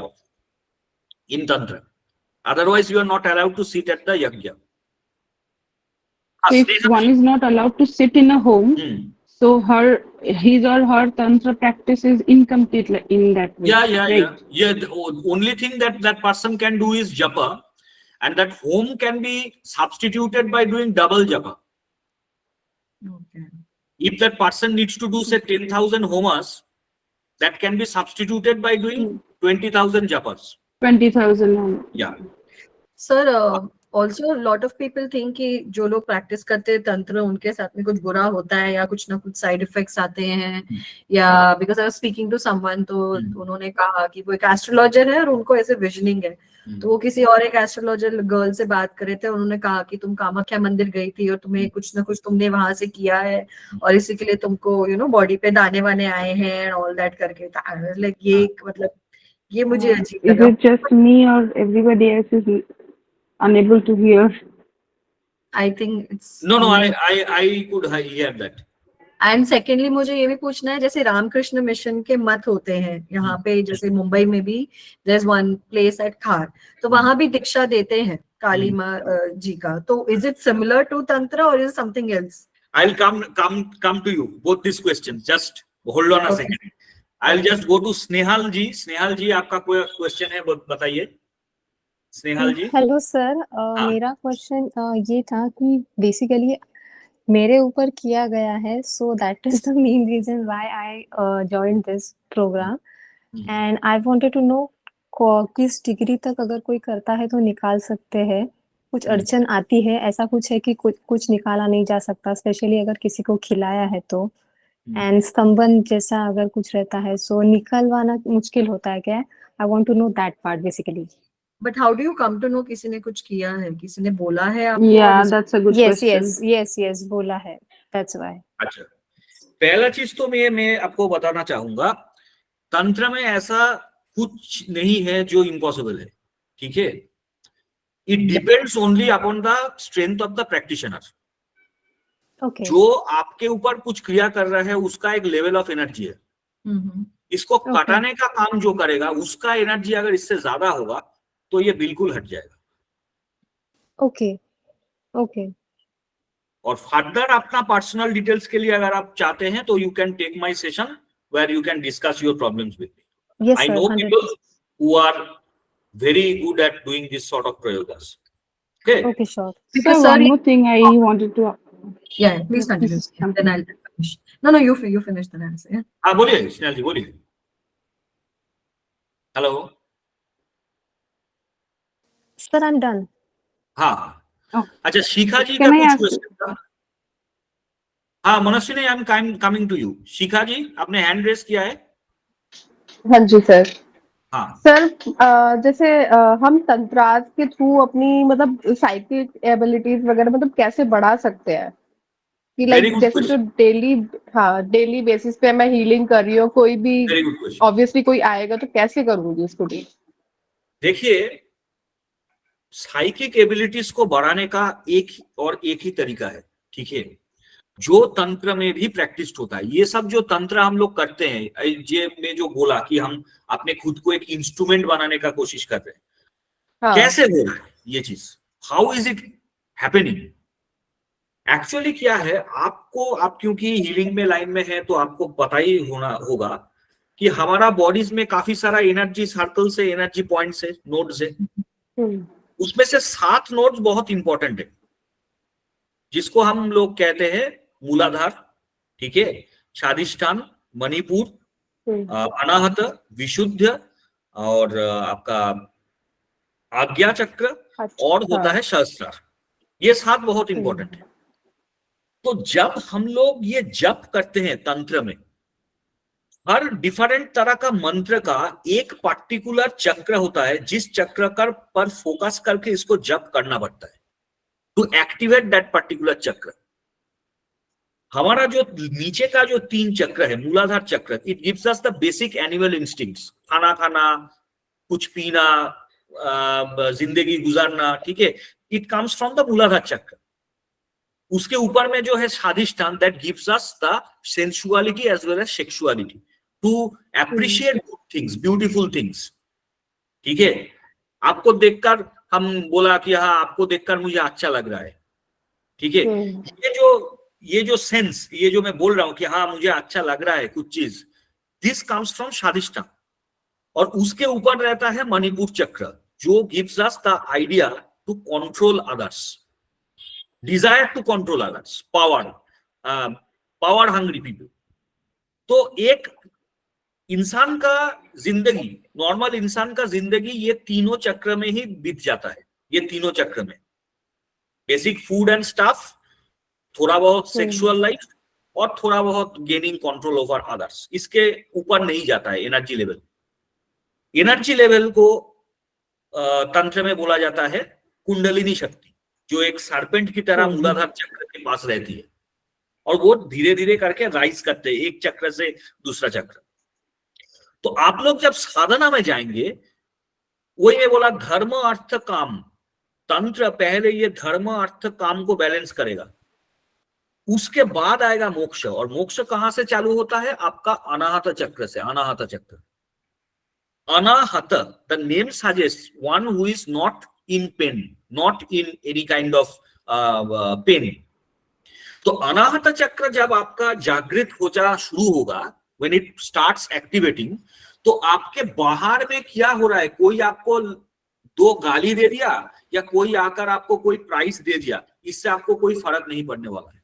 in tantra. Otherwise, you are not allowed to sit at the yajna. So if one is not allowed to sit in a home, so his or her tantra practice is incomplete in that way. Yeah. The only thing that person can do is japa, and that home can be substituted by doing double japa. Okay. If that person needs to do say 10,000 homas, that can be substituted by doing 20,000 japas. 20,000. Yeah. Sir, also a lot of people think कि जो लोग practice करते हैं तंत्र उनके साथ में कुछ बुरा होता है या कुछ ना कुछ साइड इफेक्ट्स आते हैं, या because I was speaking to someone, तो उन्होंने कहा कि वो एक एस्ट्रोलॉजर है और उनको ऐसे विजनिंग है, तो वो किसी और एक एस्ट्रोलॉजर गर्ल से बात कर रहे थे, उन्होंने कहा कि तुम कामाख्या मंदिर गई थी और तुम्हें कुछ ना कुछ तुमने वहां से किया है और इसी के लिए तुमको बॉडी पे दाने वाने आए हैं ऑल दैट करके। लाइक ये मतलब ये मुझे अजीब लगा। Is it just me or everybody else is unable to hear? I think it's No, I could hear that. And secondly मुझे ये भी पूछना है, जैसे रामकृष्ण मिशन के मत होते हैं यहाँ पे, जैसे मुंबई में भी there is one place at Khar, तो वहां भी दीक्षा देते हैं काली माँ जी का, तो इज इट सिमिलर टू तंत्र और is something else? I'll come to you both these questions. Just hold on a second. I'll just go to Snehal ji. Snehal ji, आपका कोई क्वेश्चन है, बताइए. स्नेहल जी. हेलो सर, मेरा क्वेश्चन ये था कि बेसिकली मेरे ऊपर किया गया है, so that is the main reason why I joined this program, and I wanted to know किस डिग्री तक अगर कोई करता है तो निकाल सकते हैं. कुछ अड़चन आती है, ऐसा कुछ है कि कुछ निकाला नहीं जा सकता, स्पेशली अगर किसी को खिलाया है तो, एंड स्तंभन जैसा अगर कुछ रहता है, सो निकलवाना मुश्किल होता है क्या? I want to know that part basically. But how do you come to know किसी ने कुछ किया है, किसी ने बोला है आपको? Yeah, that's a good yes, question. yes, बोला है, that's why. अच्छा, पहला चीज तो मैं आपको बताना चाहूंगा, तंत्र में ऐसा कुछ नहीं है जो इम्पॉसिबल है. ठीक है, it depends only upon the strength of the practitioner. Okay. जो आपके ऊपर कुछ क्रिया कर रहा है उसका एक लेवल ऑफ एनर्जी है. इसको कटाने का काम जो करेगा उसका एनर्जी अगर इससे ज्यादा होगा तो ये बिल्कुल हट जाएगा. ओके. और फर्दर अपना पर्सनल डिटेल्स के लिए अगर आप चाहते हैं तो you can take my session where you can discuss your problems with me. Yes, I sir, no 100%. People who are very good at doing this sort of prayogas. Okay, sure. Because So sir, one more thing I wanted to. yeah, please continue. Then I'll finish. No, you finish the answer. Yeah. हाँ, बोलिए स्नेहल जी, बोलिए. Hello. Sir, I'm done. हाँ. Oh. अच्छा, शिखा जी का Can I कुछ ask question था. हाँ, Manaswini, I am coming to you. Shikha ji, आपने हैंड रेस किया है. हाँ जी सर. हाँ सर, जैसे हम तंत्रास के थ्रू अपनी मतलब साइकिक एबिलिटीज वगैरह मतलब कैसे बढ़ा सकते हैं कि Very लाइक good जैसे जो question. डेली बेसिस पे मैं हीलिंग कर रही हूँ, कोई भी वेरी गुड क्वेश्चन. ऑब्वियसली कोई आएगा तो कैसे करूंगी उसको डील? देखिए, साइकिक एबिलिटीज को बढ़ाने का एक ही तरीका है. ठीक है, जो तंत्र में भी प्रैक्टिस होता है. ये सब जो तंत्र हम लोग करते हैं, ये मैं जो बोला कि हम अपने खुद को एक इंस्ट्रूमेंट बनाने का कोशिश कर रहे हैं. हाँ. कैसे हो रहा है ये चीज? How is it happening? Actually क्या है, आप क्योंकि हीलिंग में लाइन में है तो आपको पता ही होगा कि हमारा बॉडीज में काफी सारा एनर्जी सर्कल्स है, एनर्जी पॉइंट्स है, नोड्स है. उसमें से 7 नोड्स बहुत इंपॉर्टेंट है जिसको हम लोग कहते हैं मूलाधार. ठीक है, स्वादिष्ठान, मणिपुर, अनाहत, विशुद्ध और आपका आज्ञा चक्र और होता है सहस्त्रार. ये 7 बहुत इंपॉर्टेंट है. तो जब हम लोग ये जप करते हैं तंत्र में, हर डिफरेंट तरह का मंत्र का एक पर्टिकुलर चक्र होता है जिस चक्र पर फोकस करके इसको जप करना पड़ता है टू एक्टिवेट दैट पर्टिकुलर चक्र. हमारा जो नीचे का जो 3 चक्र है, मूलाधार चक्र, it gives us the basic animal instincts. खाना खाना, कुछ पीना, जिंदगी गुजारना. ठीक है, इट कम्स फ्रॉम द मूलाधार चक्र. उसके ऊपर में जो है Swadhisthana, that gives us the sensuality as well as sexuality to appreciate good things, beautiful things. ठीक है, आपको देखकर हम बोला कि हाँ, आपको देखकर मुझे अच्छा लग रहा है. ठीक है, ये जो सेंस, ये जो मैं बोल रहा हूं कि हाँ मुझे अच्छा लग रहा है कुछ चीज, दिस कम्स फ्रॉम स्वादिष्ठान. और उसके ऊपर रहता है मणिपुर चक्र जो gives us the idea to control others, desire to control others, power hungry people. तो एक इंसान का जिंदगी, नॉर्मल इंसान का जिंदगी ये तीनों चक्र में ही बीत जाता है. ये तीनों चक्र में बेसिक फूड एंड स्टफ, थोड़ा बहुत सेक्सुअल लाइफ और थोड़ा बहुत गेनिंग कंट्रोल ओवर अदर्स. इसके ऊपर नहीं जाता है एनर्जी लेवल. एनर्जी लेवल को तंत्र में बोला जाता है कुंडलिनी शक्ति, जो एक सर्पेंट की तरह मूलाधार चक्र के पास रहती है और वो धीरे धीरे करके राइज करते हैं एक चक्र से दूसरा चक्र. तो आप लोग जब साधना में जाएंगे, वही मैं बोला धर्म अर्थ काम, तंत्र पहले ये धर्म अर्थ काम को बैलेंस करेगा, उसके बाद आएगा मोक्ष. और मोक्ष कहां से चालू होता है? आपका अनाहत चक्र से. अनाहत चक्र, Anahata, the name suggest one who is not in pain, not in any kind of pain. तो अनाहत चक्र जब आपका जागृत हो जाना शुरू होगा, व्हेन इट स्टार्ट्स एक्टिवेटिंग, तो आपके बाहर में क्या हो रहा है, कोई आपको दो गाली दे दिया या कोई आकर आपको कोई प्राइस दे दिया, इससे आपको कोई फर्क नहीं पड़ने वाला है।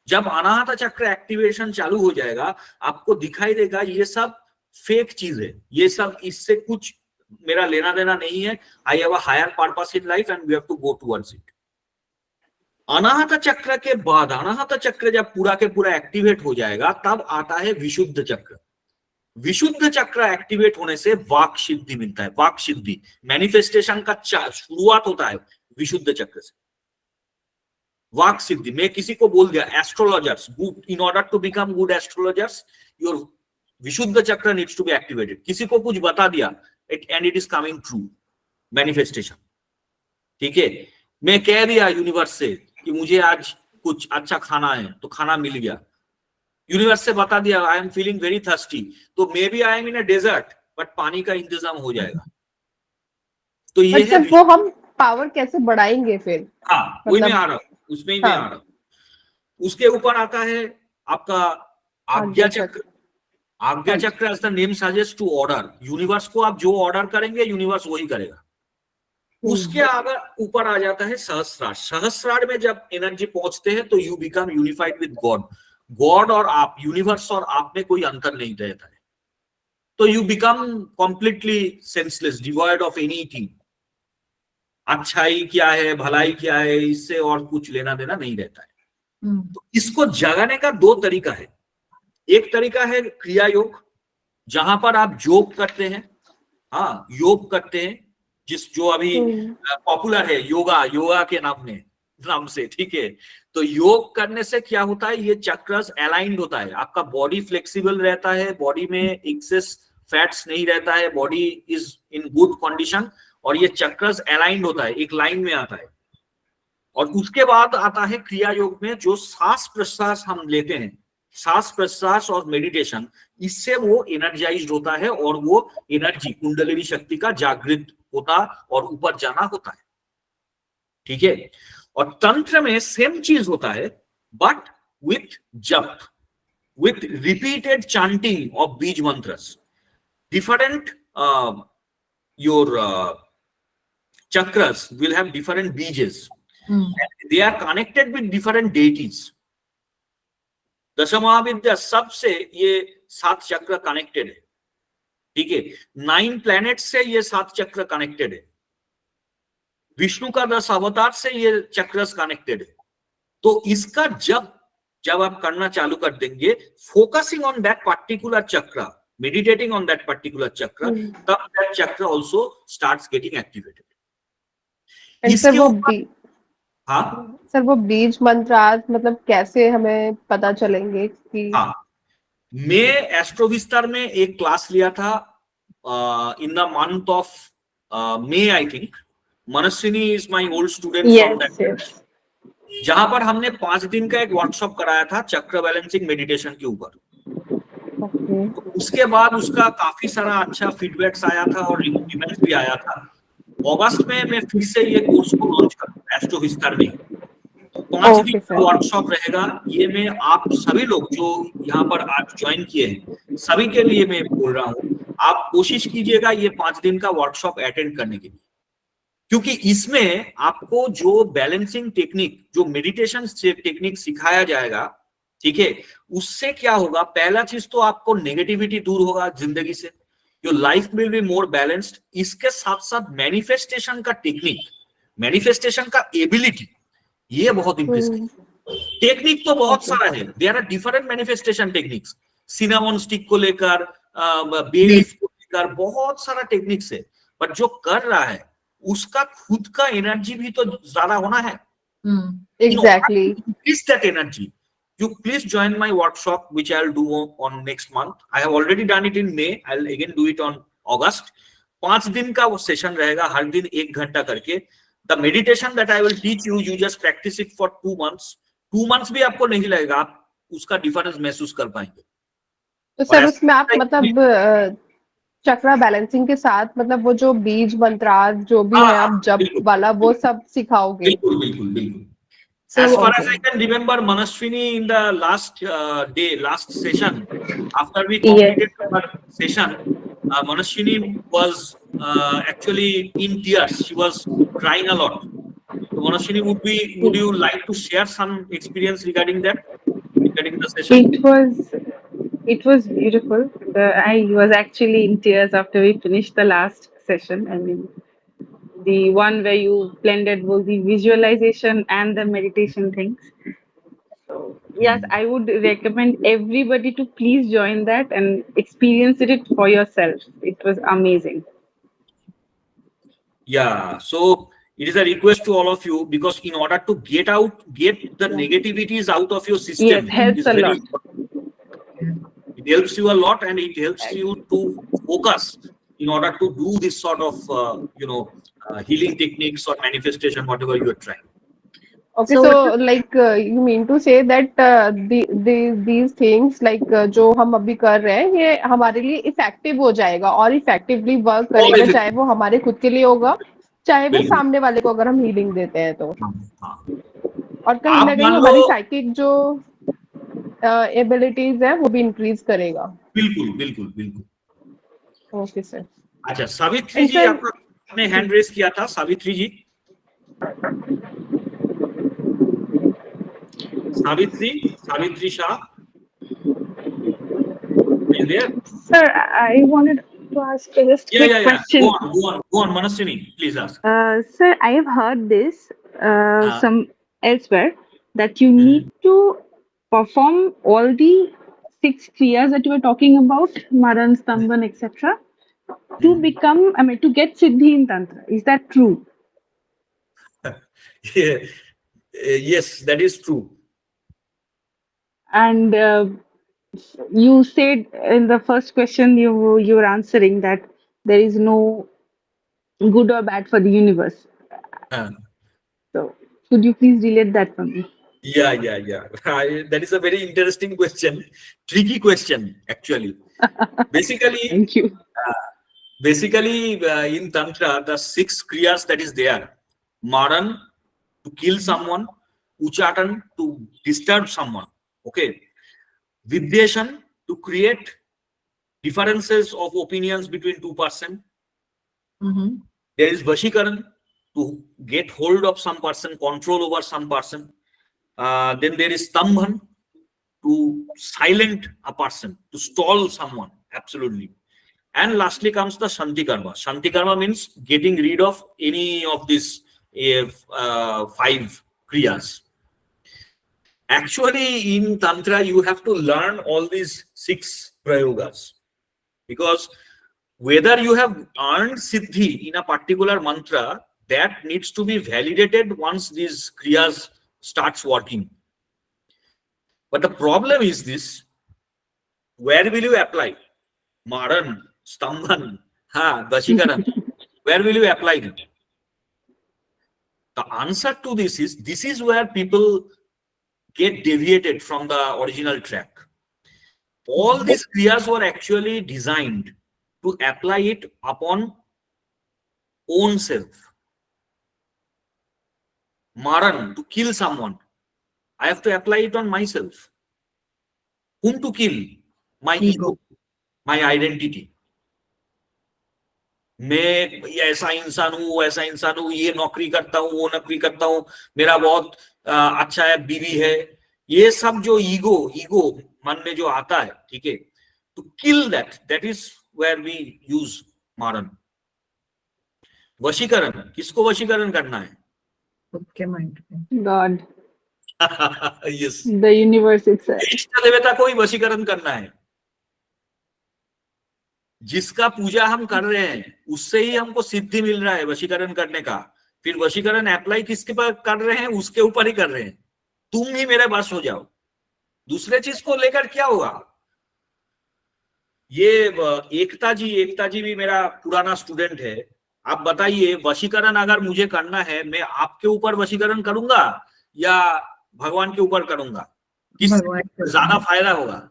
जब अनाहत चक्र एक्टिवेशन चालू हो जाएगा, आपको दिखाई देगा ये सब फेक चीज है, ये सब इससे कुछ मेरा लेना देना नहीं है। I have a higher purpose in life and we have to go towards it. Anahata चक्र के बाद, अनाहत चक्र जब पूरा के पूरा एक्टिवेट हो जाएगा, तब आता है विशुद्ध चक्र। विशुद्ध चक्र एक्टिवेट होने से वाक सिद्धि मिलता है। वाक सिद्धि मैनिफेस्टेशन का शुरुआत होता है विशुद्ध चक्र से। वाक सिद्धि, मैं किसी को बोल दिया astrologers, good, in order to become good astrologers your Vishuddha chakra needs to be activated. किसी को कुछ बता दिया and it is coming true, manifestation. ठीक है, मैं कह दिया यूनिवर्स से कि मुझे आज कुछ अच्छा खाना है, तो खाना मिल गया। यूनिवर्स से बता दिया I am feeling very thirsty, तो may be I am in a desert, but पानी का इंतजाम हो जाएगा। तो ये है वो हम पावर कैसे बढ़ाएंगे फिर? हाँ, वही मैं आ रहा हूँ, उसमें ही मैं आ रहा हूँ। उसके ऊपर आता है आपका आज्ञा chakra. Ajna chakra as the name suggest to order. Universe को आप जो ऑर्डर करेंगे यूनिवर्स वही करेगा। उसके आगे ऊपर आ जाता है सहस्रार। सहस्रार में जब एनर्जी पहुंचते हैं तो you become unified with God. God और आप, यूनिवर्स और आप में कोई अंतर नहीं रहता है। तो you become completely senseless, devoid of anything. अच्छाई क्या है, भलाई क्या है, इससे और कुछ लेना देना नहीं रहता है। तो इसको जगाने का दो तरीका है। एक तरीका है क्रिया योग, जहां पर आप योग करते हैं। हाँ, योग करते हैं, जो अभी पॉपुलर है, योगा के नाम से। ठीक है, तो योग करने से क्या होता है, ये चक्रस अलाइंड होता है, आपका बॉडी फ्लेक्सिबल रहता है, बॉडी में एक्सेस फैट्स नहीं रहता है, body is in good condition, और ये चक्रस अलाइंड होता है, एक लाइन में आता है। और उसके बाद आता है क्रिया योग में जो सांस प्रश्वास हम लेते हैं, सांस प्रश्वास और मेडिटेशन, इससे वो एनर्जाइज्ड होता है और वो एनर्जी कुंडलिनी शक्ति का जागृत होता और ऊपर जाना होता है। ठीक है, और तंत्र में सेम चीज होता है, बट विथ जप, विथ रिपीटेड चांटिंग ऑफ बीज मंत्रस। Different your chakras will have different beaches. They are connected with different deities. Dashamahavidya सबसे ये 7 चक्र कनेक्टेड है। ठीक है, 9 प्लैनेट से ये 7 चक्र कनेक्टेड है। विष्णु का 10 अवतार से ये चक्रस कनेक्टेड है। तो इसका जब आप करना चालू कर देंगे, फोकसिंग ऑन दैट पर्टिकुलर चक्र, meditating on that particular chakra, तब that chakra also starts getting activated. Sir वो बीज मंत्र आज मतलब कैसे हमें पता चलेंगे कि? हाँ, मैं एस्ट्रोविस्तार में एक क्लास लिया था in the month of May, I think. Manaswini is my old student from that, जहां पर हमने 5 दिन का एक वर्कशॉप कराया था चक्र बैलेंसिंग मेडिटेशन के ऊपर। तो उसके बाद उसका काफी सारा अच्छा फीडबैक्स आया था और इवेंट्स भी आया था। अगस्त में मैं फिर से ये कोर्स को लॉन्च करूंगा एस्ट्रोविस्तार में। 5 दिन का वर्कशॉप रहेगा। ये मैं आप सभी लोग जो यहाँ पर आज ज्वाइन किए हैं, सभी के लिए मैं बोल रहा हूँ, आप कोशिश कीजिएगा ये 5 दिन का वर्कशॉप अटेंड करने के लिए, क्योंकि इसमें आपको जो बैलेंसिंग टेक्निक, जो मेडिटेशन टेक्निक सिखाया जाएगा, ठीक है, उससे क्या होगा, पहला चीज तो आपको नेगेटिविटी दूर होगा जिंदगी से, your life will be more balanced. इसके साथ साथ मैनिफेस्टेशन का टेक्निक, मैनिफेस्टेशन का एबिलिटी, ये बहुत इंक्रीज करेगा। टेक्निक तो बहुत सारा है, there are different manifestation techniques, cinnamon stick को लेकर, बे लीफ को लेकर, बहुत सारा टेक्निक्स है, पर जो कर रहा है उसका खुद का एनर्जी भी तो ज्यादा होना है। Exactly. Increase that energy. You please join my workshop, which I'll do on next month. I have already done it in May. I'll again do it on August. 5 दिन का वो सेशन रहेगा, हर दिन 1 घंटा करके। The meditation that I will teach you, you just practice it for 2 months. 2 months भी आपको नहीं लगेगा, आप उसका डिफरेंस महसूस कर पाएंगे। तो सर उसमें आप मतलब चक्रा बैलेंसिंग के साथ मतलब वो जो बीज मंत्रार्थ जो भी है आप जप वाला वो सब सिखाओगे? बिल्कुल बिल्कुल बिल्कुल। As far as I can remember, Manaswini in the last last session, after we completed our session, Manaswini was actually in tears. She was crying a lot. So Manaswini, would you like to share some experience regarding that, regarding the session? It was beautiful. I was actually in tears after we finished the last session. I mean, the one where you blended both the visualization and the meditation things. So yes, I would recommend everybody to please join that and experience it for yourself. It was amazing. Yeah. So it is a request to all of you, because in order to get the negativities out of your system, Yes, helps a lot. It helps you a lot, and it helps you to focus in order to do this sort of healing techniques or manifestation, whatever you are trying. Okay, so like you mean to say that these things like जो हम अभी कर रहे हैं ये हमारे लिए effective हो जाएगा और इफेक्टिवली वर्क करेगा, चाहे वो हमारे खुद के लिए होगा, चाहे वो सामने वाले को अगर हम हीलिंग देते हैं तो, और कहीं ना कहीं हमारी साइकिक जो एबिलिटीज है वो भी इंक्रीज करेगा। बिल्कुल बिल्कुल बिल्कुल। Okay sir. अच्छा, सावित्री जी आपने हैंड रेस किया था। सावित्री जी, Savitri Shah. Is there? Sir, I wanted to ask just a quick question. Go on, Manaswini, please ask. Sir, I have heard this some elsewhere that you need to perform all the 6 kriyas that you were talking about, Maran, Stambhan, etc., to become, to get Siddhi in Tantra. Is that true? Yes, that is true. And you said in the first question you were answering that there is no good or bad for the universe. So could you please relate that for me? Yeah. That is a very interesting question, tricky question actually. Basically, thank you. Basically, in Tantra, the 6 kriyas that is there: Maran, to kill someone; Uchatan, to disturb someone. Okay. Vidyeshan, to create differences of opinions between 2 persons. There is Vashikaran, to get hold of some person, control over some person. Then there is Stambhan, to silent a person, to stall someone, absolutely. And lastly comes the Shanti Karma. Shanti Karma means getting rid of any of these 5 kriyas. Actually, in Tantra, you have to learn all these 6 prayogas, because whether you have earned Siddhi in a particular mantra, that needs to be validated once these kriyas starts working. But the problem is this: where will you apply Maran, Stambhan, Vashikaran? Where will you apply it? The answer to this is where people get deviated from the original track. All these kriyas were actually designed to apply it upon own self. Maran, to kill someone, I have to apply it on myself. Whom to kill? My ego, my identity. मैं ऐसा इंसान हूँ, वैसा इंसान हूँ, ये नौकरी करता हूँ, वो नौकरी करता हूँ, मेरा बहुत अच्छा है, बीवी है, ये सब जो ईगो मन में जो आता है, ठीक है, to kill that is where we use Maran. वशीकरण, किसको वशीकरण करना है? Okay, mind. God. Yes. The universe itself. इष्ट देवता को ही वशीकरण करना है. जिसका पूजा हम कर रहे हैं उससे ही हमको सिद्धि मिल रहा है वशीकरण करने का. फिर वशीकरण अप्लाई किसके पर कर रहे हैं? उसके ऊपर ही कर रहे हैं. तुम ही मेरे बस हो जाओ. दूसरे चीज को लेकर क्या होगा? ये एकता जी भी मेरा पुराना स्टूडेंट है. आप बताइए, वशीकरण अगर मुझे करना है, मैं आपके ऊपर वशीकरण करूंगा या भगवान के ऊपर करूंगा? किससे ज्यादा फायदा होगा?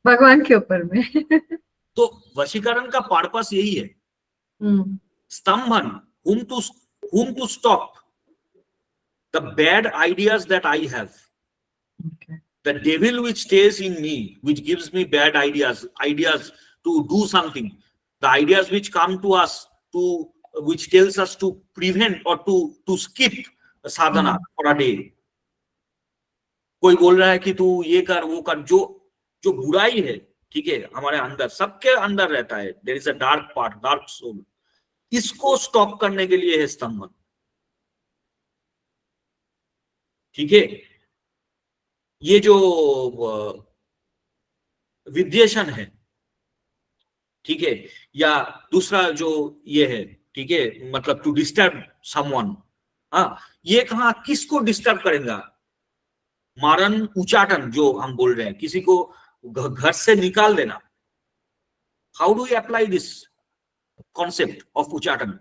भगवान के ऊपर में. तो वशीकरण का पर्पस यही है. स्तंभन, whom to stop. the bad ideas that I have, the devil which stays in me, which gives me bad ideas to do something, the ideas which come to us which tells us to prevent or to skip sadhana for a day. कोई बोल रहा है कि तू ये कर वो कर, जो बुराई है, ठीक है, हमारे अंदर, सबके अंदर रहता है, there is a dark part, dark soul. इसको स्टॉप करने के लिए है स्तंभन. ठीक है, ये जो विद्वेषण है, ठीक है, या दूसरा जो ये है, ठीक है, मतलब टू डिस्टर्ब समवन, हाँ, ये कहाँ किसको डिस्टर्ब करेगा? मारन, उचाटन जो हम बोल रहे हैं, किसी को घर से निकाल देना. How do you apply this concept of uchatan?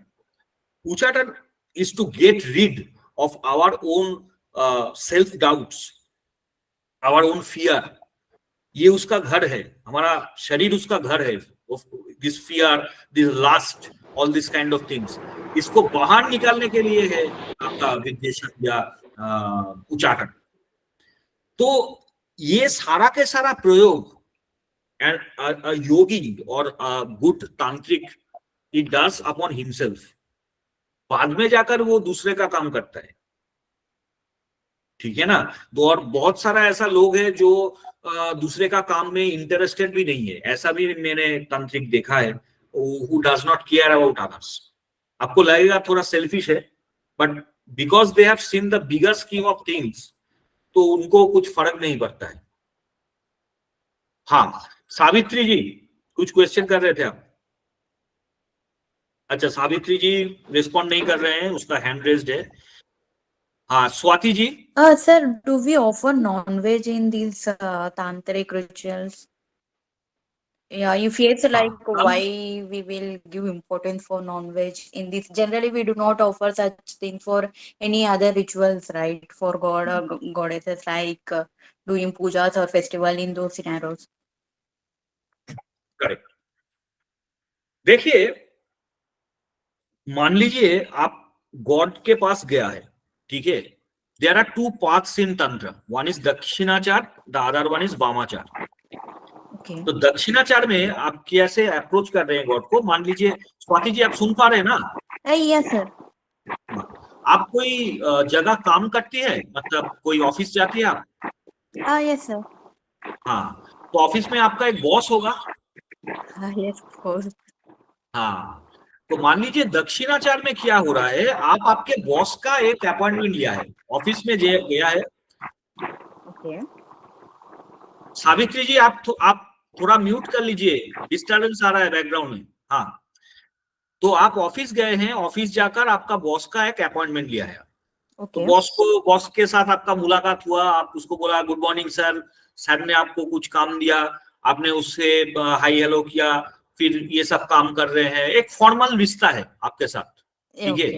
Uchatan is to get rid of our own self doubts, our own fear. ये उसका घर है, हमारा शरीर उसका घर है. This fear, this lust, all this kind of things. इसको बाहर निकालने के लिए है आपका विद्वेषण या उचाटन. तो ये सारा के सारा प्रयोग and a yogi or a good tantric, it does upon himself. बाद में जाकर वो दूसरे का काम करता है. ठीक है ना? तो और बहुत सारा ऐसा लोग है जो दूसरे का काम में इंटरेस्टेड भी नहीं है. ऐसा भी मैंने तांत्रिक देखा है, who does not care about others. आपको लगेगा थोड़ा सेल्फिश है, but because they have seen the bigger scheme of things, तो उनको कुछ फर्क नहीं पड़ता है. हाँ, सावित्री जी कुछ क्वेश्चन कर रहे थे आप. अच्छा, सावित्री जी रिस्पॉन्ड नहीं कर रहे हैं, उसका हैंड रेज्ड है. हाँ, Swati ji. Sir, do we offer non-veg in these tantric rituals? Yeah, if yes, like why we will give importance for non-veg in this? Generally, we do not offer such thing for any other rituals, right? For God or goddesses, like doing pujas or festival in those scenarios. Correct. देखिए, मान लीजिए आप God के पास गया है, ठीक है. There are two paths in tantra. One is Dakshinachara, the other one is Vamachara. Okay. तो दक्षिणाचार में आप कैसे अप्रोच कर रहे हैं गॉड को? मान लीजिए, स्वाति जी आप सुन पा रहे हैं ना? Yes, sir. आप कोई जगह काम करती है, मतलब कोई ऑफिस जाती है आप? Yes, sir. हाँ, तो ऑफिस में आपका एक बॉस होगा. Yes, of course. हाँ, तो मान लीजिए दक्षिणाचार में क्या हो रहा है, आप आपके बॉस का एक अपॉइंटमेंट लिया है, ऑफिस में गया है. Okay. सावित्री जी आप थोड़ा म्यूट कर लीजिए, डिस्टर्बेंस आ रहा है बैकग्राउंड में. हाँ, तो आप ऑफिस गए हैं, ऑफिस जाकर आपका बॉस का एक अपॉइंटमेंट लिया है. Okay. तो बॉस के साथ आपका मुलाकात हुआ, आप उसको बोला गुड मॉर्निंग सर, सर ने आपको कुछ काम दिया, आपने उससे हाई हेलो किया, फिर ये सब काम कर रहे हैं, एक फॉर्मल रिश्ता है आपके साथ. ठीक है.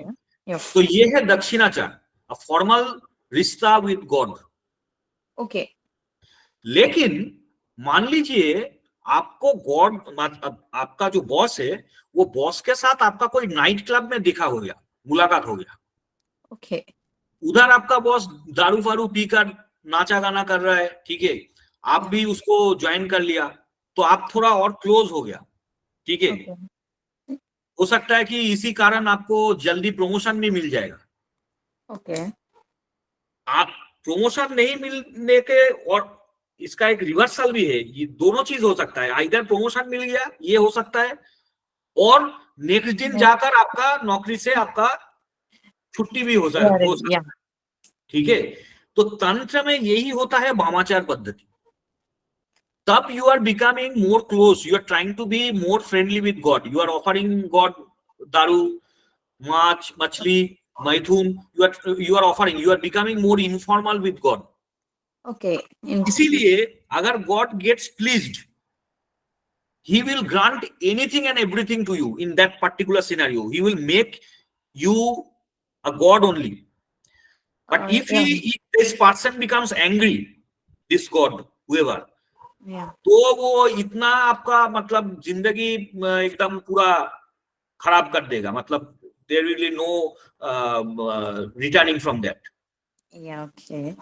Yes. तो ये है दक्षिणाचार, अ फॉर्मल रिश्ता विद गॉड. Okay. लेकिन मान लीजिए आपको गॉड, आपका जो बॉस है, वो बॉस के साथ आपका कोई नाइट क्लब में दिखा हो गया, मुलाकात हो गया. Okay. उधर आपका बॉस दारू फारू पीकर नाचा गाना कर रहा है, ठीक है, आप भी उसको ज्वाइन कर लिया, तो आप थोड़ा और क्लोज हो गया. ठीक है. Okay. हो सकता है कि इसी कारण आपको जल्दी प्रमोशन भी मिल जाएगा. Okay. आप प्रमोशन नहीं मिलने के, और इसका एक रिवर्सल भी है, ये दोनों चीज हो सकता है. इधर प्रमोशन मिल गया, ये हो सकता है, और नेक्स्ट दिन जाकर आपका नौकरी से आपका छुट्टी भी हो सकता है. ठीक है. तो तंत्र में यही होता है, वामाचार पद्धति. तब you are becoming more close, you are trying to be more friendly with god. You are offering god दारू, माछ, मछली, मैथुन. You are offering, you are becoming more informal with god. Okay. इसीलिए अगर god gets pleased, he will grant anything and everything to you in that particular scenario. He will make you a god only. But if this person becomes angry, this god, whoever, तो वो इतना आपका मतलब जिंदगी एकदम पूरा खराब कर देगा. मतलब there will be no returning from that. Yeah, okay.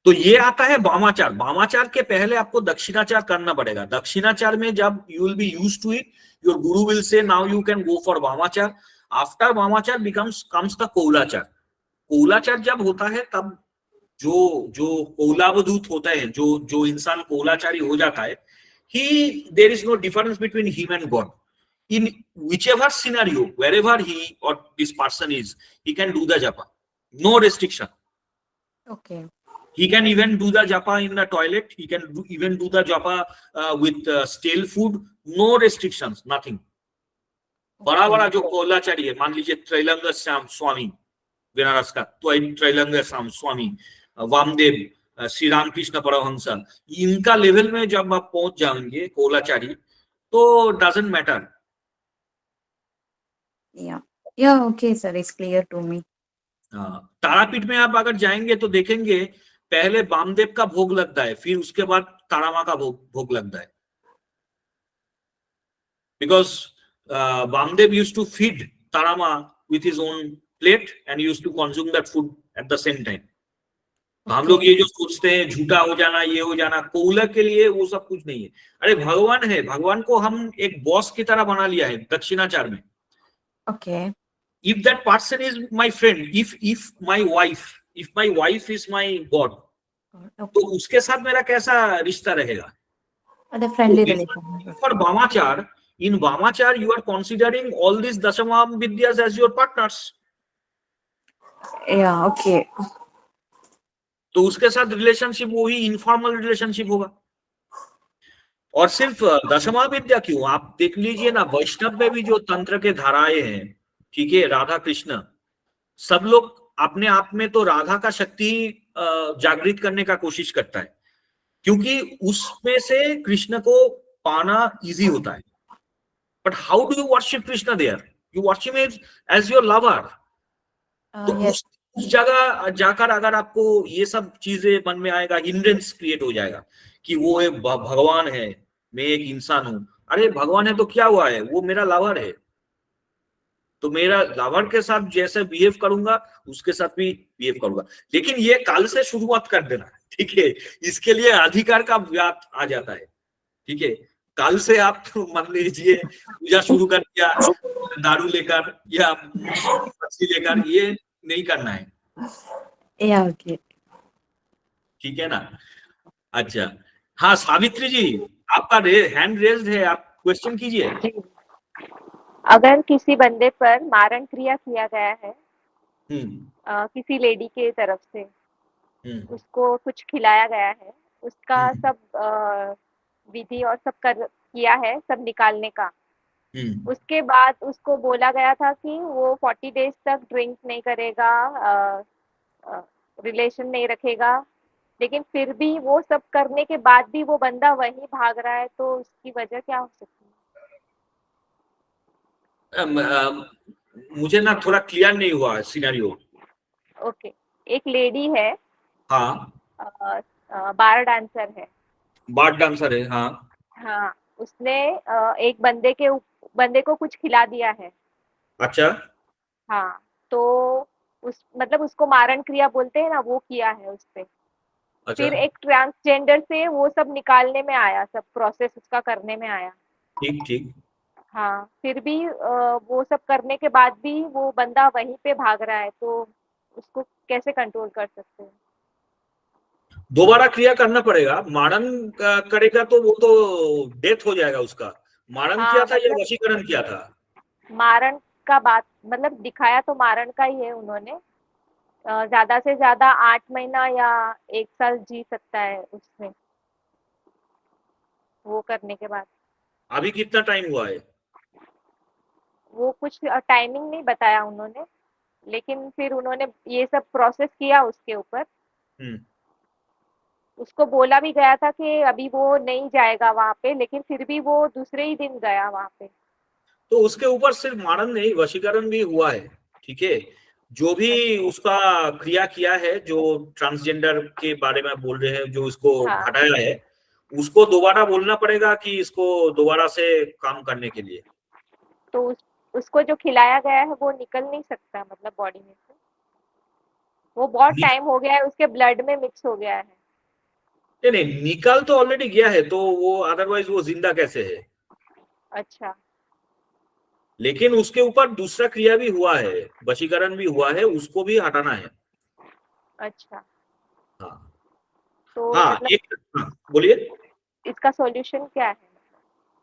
तो ये आता है वामाचार। वामाचार के पहले आपको दक्षिणाचार करना पड़ेगा। दक्षिणाचार में जब you will be used to it, your guru will say now you can go for Vamachara. After Vamachara comes the Kaulachara. Kaulachara जब होता है तब जो जो कौलावधूत होता है, जो इंसान कौलाचारी हो जाता है, he there is no difference between him and God. In whichever scenario, wherever he or this person is, he can do the japa. No restriction. Okay. He can even do the japa in the toilet. He can even do the japa with stale food. No restrictions, nothing. बड़ा बड़ा जो कौलाचारी है, मान लीजिए त्रैलंग श्याम स्वामी बनारस का, तो त्रैलंग श्याम स्वामी, वामदेव, श्री रामकृष्ण परमहंस, इनका level में जब आप पहुंच जाएंगे कौलाचारी, तो doesn't matter. Yeah, okay, sir, it's clear to me. Tarapith में आप अगर जाएंगे तो देखेंगे पहले वामदेव का भोग लगता है, फिर उसके बाद तारामा का भोग लगता है। Because Vamadeva used to feed Tara Maa with his own plate and used to consume that food at the same time. हम लोग ये जो सोचते हैं झूठा हो जाना, ये हो जाना, कौला के लिए वो सब कुछ नहीं है। अरे भगवान है, भगवान को हम एक बॉस की तरह बना लिया है दक्षिणाचार में। Okay. If that person is my friend, if my wife is my God, तो उसके साथ मेरा कैसा रिश्ता रहेगा? The friendly relation. For Vamachar, in Vamachar you are considering all these Dashama Vidyas as your partners. Yeah, okay. तो उसके साथ रिलेशनशिप वही इनफॉर्मल रिलेशनशिप होगा। और सिर्फ दशमा विद्या क्यों, आप देख लीजिए ना, वैष्णव में भी जो तंत्र के धाराएं हैं, ठीक है, राधा कृष्ण, सब लोग अपने आप में तो राधा का शक्ति जागृत करने का कोशिश करता है, क्योंकि उसमें से कृष्ण को पाना इजी होता है। But how do you worship Krishna there? You worship as your lover. तो Yes. उस जगह जाकर अगर आपको ये सब चीजें मन में आएगा, हिंड्रेंस क्रिएट हो जाएगा कि वो एक भगवान है, मैं एक इंसान हूं। अरे भगवान है तो क्या हुआ है, वो मेरा लवर है, तो मेरा लवर के साथ जैसे बिहेव करूंगा उसके साथ भी बिहेव करूंगा। लेकिन ये कल से शुरुआत कर देना, ठीक है, इसके लिए अधिकार का व्याप आ जाता है, ठीक है। कल से आप मान लीजिए पूजा शुरू कर दिया दारू लेकर या मछली लेकर, ये नहीं करना है। Yeah, okay. ठीक है ना? अच्छा, हाँ सावित्री जी, आपका हैंड रेज्ड है, आप क्वेश्चन कीजिए। अगर किसी बंदे पर मारण क्रिया किया गया है किसी लेडी के तरफ से, उसको कुछ खिलाया गया है, उसका सब विधि और सब किया है, सब निकालने का। उसके बाद उसको बोला गया था कि वो 40 डेज तक ड्रिंक नहीं करेगा, रिलेशन नहीं रखेगा, लेकिन फिर भी वो सब करने के बाद भी वो बंदा वहीं भाग रहा है, तो उसकी वजह क्या हो सकती है? मुझे ना थोड़ा क्लियर नहीं हुआ सिनेरियो। ओके, एक लेडी है, हाँ, बार डांसर है, बार डांसर है, हाँ हाँ, उसने एक बंदे को कुछ खिला दिया है। अच्छा, हाँ, तो मतलब उसको मारण क्रिया बोलते हैं ना, वो किया है उसपे। अच्छा, फिर एक ट्रांसजेंडर से वो सब निकालने में आया, सब प्रोसेस उसका करने में आया। ठीक ठीक। हाँ, फिर भी वो सब करने के बाद भी वो बंदा वहीं पे भाग रहा है, तो उसको कैसे कंट्रोल कर सकते हैं? दोबारा क्रिया करना पड़ेगा। मारण करेगा तो वो तो डेथ हो जाएगा उसका। मारण हाँ, किया था या मतलब वशीकरण किया था? मारण का बात मतलब दिखाया तो मारण का ही है उन्होंने। ज्यादा से ज्यादा 8 महीना या 1 साल जी सकता है उसमें, वो करने के बाद। अभी कितना टाइम हुआ है? वो कुछ टाइमिंग नहीं बताया उन्होंने, लेकिन फिर उन्होंने ये सब प्रोसेस किया उसके ऊपर। उसको बोला भी गया था कि अभी वो नहीं जाएगा वहां पे, लेकिन फिर भी वो दूसरे ही दिन गया वहां पे। तो उसके ऊपर सिर्फ मारण नहीं, वशीकरण भी हुआ है, ठीक है। जो भी उसका क्रिया किया है, जो ट्रांसजेंडर के बारे में बोल रहे हैं, जो उसको हाँ, हटाया है, उसको दोबारा बोलना पड़ेगा कि इसको दोबारा से काम करने के लिए। तो उसको जो खिलाया गया है वो निकल नहीं सकता मतलब बॉडी में से। वो बहुत टाइम हो गया है, उसके ब्लड में मिक्स हो गया है। नहीं, निकल तो ऑलरेडी गया है, तो वो अदरवाइज वो जिंदा कैसे है? अच्छा। लेकिन उसके ऊपर दूसरा क्रिया भी हुआ है, वशीकरण भी हुआ है, उसको भी हटाना है। अच्छा, हाँ तो हाँ, मतलब एक बोलिए। इसका सॉल्यूशन क्या है?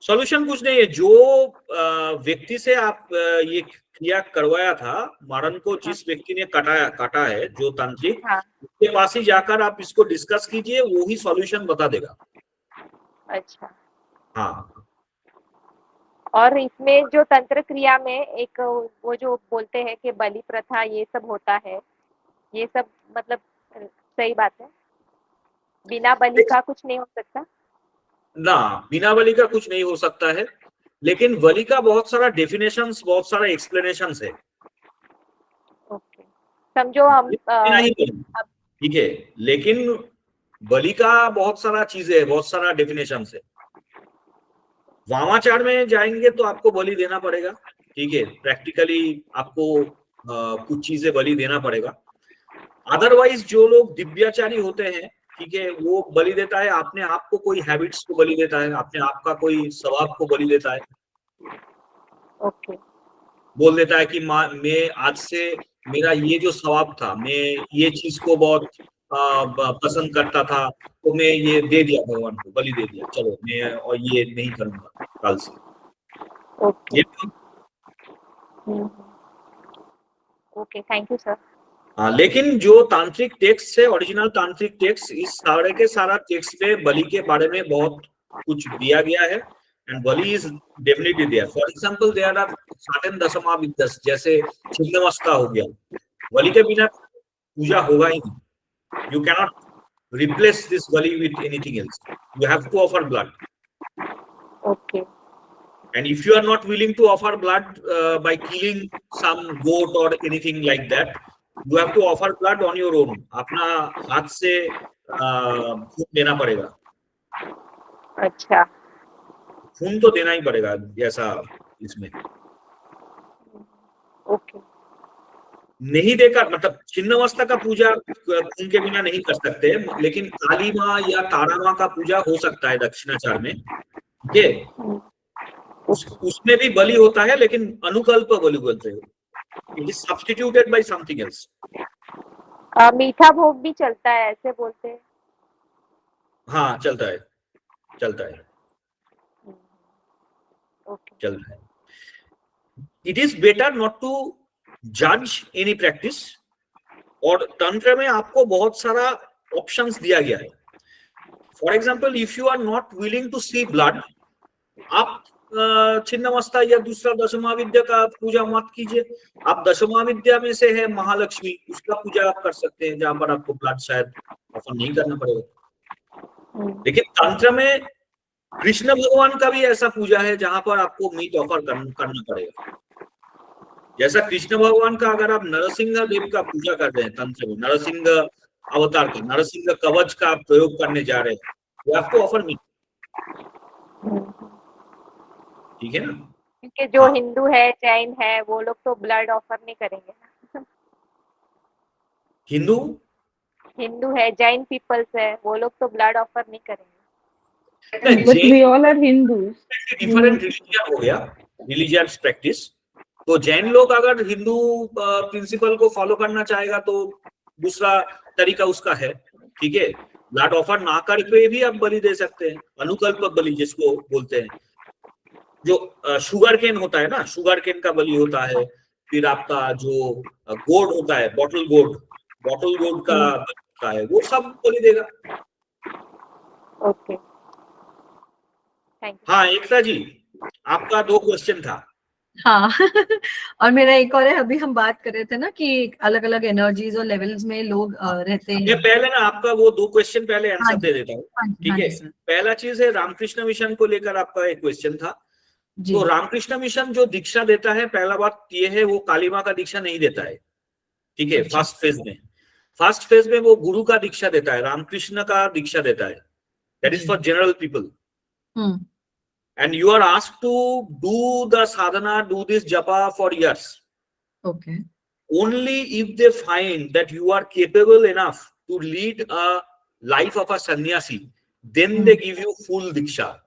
सॉल्यूशन कुछ नहीं है। जो व्यक्ति से आप ये क्रिया करवाया था, मारन को जिस व्यक्ति ने काटा है, जो तांत्रिक, हाँ। उसके पास ही जाकर आप इसको डिस्कस कीजिए, वो ही सॉल्यूशन बता देगा। अच्छा। हाँ, और इसमें जो तंत्र क्रिया में एक वो जो बोलते हैं कि बलि प्रथा ये सब होता है, ये सब मतलब सही बात है? बिना बलि का कुछ नहीं हो सकता? ना, बिना बलि का कुछ नहीं हो सकता है, लेकिन बलि का बहुत सारा डेफिनेशंस, बहुत सारा एक्सप्लेनेशंस है। ओके, समझो हम ठीक है, लेकिन बलि का बहुत सारा चीजें है, बहुत सारा डेफिनेशंस है। वामाचार में जाएंगे तो आपको बलि देना पड़ेगा, ठीक है, प्रैक्टिकली आपको कुछ चीजें बलि देना पड़ेगा। अदरवाइज जो लोग दिव्याचारी होते हैं, ठीक है, वो बलि देता है अपने आप को, कोई हैबिट्स को बलि देता है, अपने आप का कोई स्वभाव को बलि देता है। ओके। बोल देता है कि मैं आज से, मेरा ये जो स्वभाव था, मैं ये चीज को बहुत पसंद करता था, तो मैं ये दे दिया, भगवान को बलि दे दिया, चलो मैं और ये नहीं करूंगा कल से। Okay. Okay, thank you sir. हाँ, लेकिन जो तांत्रिक टेक्स्ट है, ओरिजिनल तांत्रिक टेक्स्ट, इस सारे के सारा टेक्स्ट में बलि के बारे में बहुत कुछ दिया गया है, and bali is definitely there. For example there are certain Dashama Vidyas, जैसे छिन्नमस्ता हो गया, बलि के बिना पूजा होगा ही नहीं। You cannot replace this bali with anything else, you have to offer blood. Okay. And if you are not willing to offer blood by killing some goat or anything like that, you have to offer blood on your own. अपना हाथ से खून देना पड़ेगा। अच्छा। खून तो देना ही पड़ेगा, जैसा इसमें। ओके। नहीं देकर, मतलब छिन्नमस्ता का पूजा खून के बिना नहीं कर सकते, लेकिन काली माँ या तारा माँ का पूजा हो सकता है दक्षिणाचार में, ठीक है। उसमें भी बलि होता है, लेकिन अनुकल्प बलि बोलते हैं, it is substituted by something else. मीठा भोग भी चलता है, ऐसे बोलते हैं। हाँ, चलता है, चलता है, ओके। चलता है। It is better not to जज एनी प्रैक्टिस, और तंत्र में आपको बहुत सारा ऑप्शंस दिया गया है। For example, if you are not willing to see blood, आप छिन्नमस्ता या दूसरा दशमा विद्या का पूजा मत कीजिए। आप दशमा विद्या में से है महालक्ष्मी, उसका पूजा आप कर सकते हैं, जहां पर आपको ब्लड शायद ऑफर नहीं करना पड़ेगा। लेकिन तंत्र में कृष्ण भगवान का भी ऐसा पूजा है जहां पर आपको मीट ऑफर करना पड़ेगा। जैसा कृष्ण भगवान का, अगर आप नरसिंह देव का पूजा कर रहे हैं तंत्र में, नरसिंह अवतार का, नरसिंह कवच का प्रयोग करने जा रहे हैं, वो आपको ऑफर मीट, ठीक है ना। क्योंकि जो हिंदू है, जैन है, वो लोग तो ब्लड ऑफर नहीं करेंगे ना। हिंदू है, जैन पीपल्स है, वो लोग तो ब्लड ऑफर नहीं करेंगे। But we all are Hindus. Different religion हो गया, रिलीजियस प्रैक्टिस। तो जैन लोग अगर हिंदू प्रिंसिपल को फॉलो करना चाहेगा तो दूसरा तरीका उसका है, ठीक है। ब्लड ऑफर ना करके भी आप बलि दे सकते हैं, अनुकल्प बलि जिसको बोलते हैं। जो शुगर केन होता है ना, शुगर केन का बलि होता है। फिर आपका जो गोड होता है, बॉटल गोड का बलि होता है, वो सब बलि देगा। Okay, thank you. हाँ, एकता जी, आपका 2 क्वेश्चन था। हाँ और मेरा एक और है, अभी हम बात कर रहे थे ना कि अलग अलग एनर्जीज और लेवल्स में लोग रहते हैं। मैं पहले ना आपका वो 2 क्वेश्चन पहले आंसर दे देता हूँ, ठीक है। पहला चीज है, रामकृष्ण मिशन को लेकर आपका एक क्वेश्चन था। तो रामकृष्ण मिशन जो दीक्षा देता है, पहला बात ये है, वो काली माँ का दीक्षा नहीं देता है, ठीक है। फर्स्ट फेज में वो गुरु का दीक्षा देता है, रामकृष्ण का दीक्षा देता है, that is for general people. And you are asked to do the sadhana, do this japa for years. Okay. only if they find that you are capable enough to lead a life of a sannyasi, then they give you full diksha.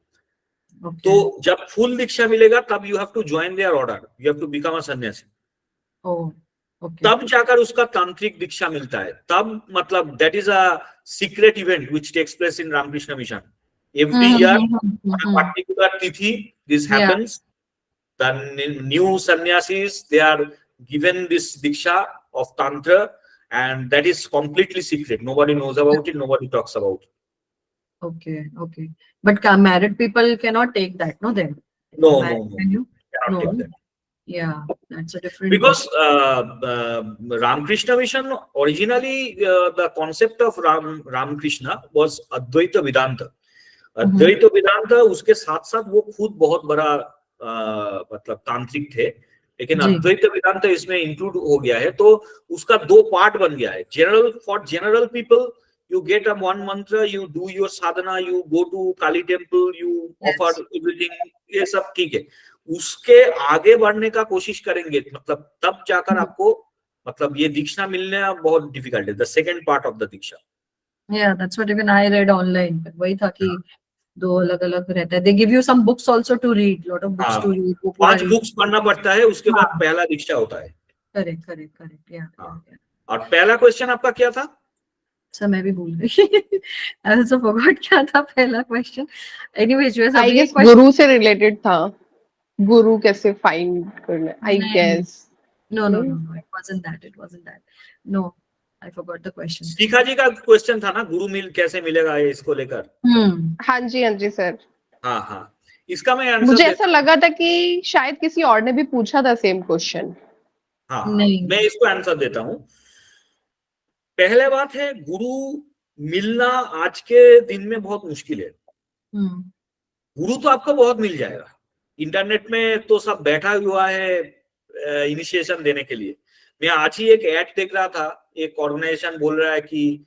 Okay. तो जब full diksha मिलेगा तब you have to join their order, you have to become a sannyasi. Oh, okay. तब जाकर उसका तांत्रिक दीक्षा मिलता है. तब मतलब that is a secret event which takes place in Ramakrishna Mission. Every year on a particular tithi this happens. The new sannyasis, they are given this diksha of tantra, and that is completely secret. Nobody knows about it, nobody talks about it. Okay, okay. But married people cannot take that, no? Then No, married, no, no. can you? Cannot No. take that. Yeah, that's a different. Because Ramakrishna Mission, originally the concept of Ramakrishna was Advaita Vedanta. Advaita Vedanta, उसके साथ साथ वो खुद बहुत बड़ा मतलब तांत्रिक थे, लेकिन अद्वैत वेदांत इसमें इंक्लूड हो गया है, तो उसका दो पार्ट बन गया है. General, for general people, you get a one mantra, you do your sadhana, you go to Kali temple, you offer everything, ये सब ठीक है. उसके आगे बढ़ने का कोशिश करेंगे मतलब तब जाकर आपको मतलब ये दीक्षा मिलना बहुत डिफिकल्ट है. The second part of the Diksha. Yeah, that's what even I read online. वही था कि दो अलग अलग रहता है. They give you some books also to read, lot of books to read. 5 books पढ़ना पड़ता है, उसके बाद पहला दीक्षा होता है. Correct, correct, correct. Yeah. और पहला क्वेश्चन आपका क्या था? सर मैं भी भूल गई. I also forgot क्या था पहला क्वेश्चन. Anyways, जो I guess गुरु से रिलेटेड था. गुरु कैसे फाइंड करना? I guess. No, it wasn't that. No, I forgot the question. शिखा जी का क्वेश्चन था ना, गुरु मिल कैसे मिलेगा ये इसको लेकर. हाँ जी सर. हाँ. इसका मैं आंसर मुझे ऐसा लगा था कि शायद किसी और ने भी पूछा था सेम क्वेश्चन. हाँ, मैं इसको आंसर देता हूँ. पहले बात है, गुरु मिलना आज के दिन में बहुत मुश्किल है. गुरु तो आपको बहुत मिल जाएगा. इंटरनेट में तो सब बैठा हुआ है इनिशिएशन देने के लिए. मैं आज ही एक ऐड देख रहा था, एक ऑर्गेनाइजेशन बोल रहा है कि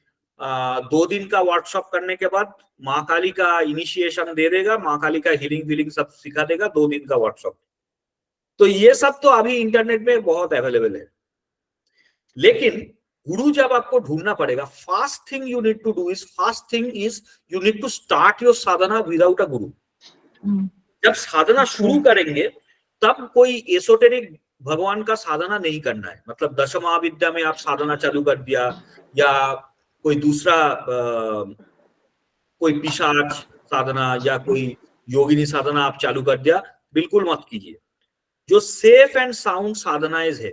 2 दिन का वर्कशॉप करने के बाद माँ काली का इनिशिएशन दे देगा, माँ काली का हीलिंग सब सिखा देगा, 2 दिन का वर्कशॉप. तो ये सब तो अभी इंटरनेट में बहुत अवेलेबल है. लेकिन गुरु जब आपको ढूंढना पड़ेगा, first thing you need to do is you need to start your sadhana without a guru. जब साधना शुरू करेंगे तब कोई एसोटेरिक भगवान का साधना नहीं करना है. मतलब दशमहाविद्या में आप साधना चालू कर दिया या कोई दूसरा कोई पिशाच साधना या कोई योगिनी साधना आप चालू कर दिया, बिल्कुल मत कीजिए. जो सेफ एंड साउंड साधनाएं है,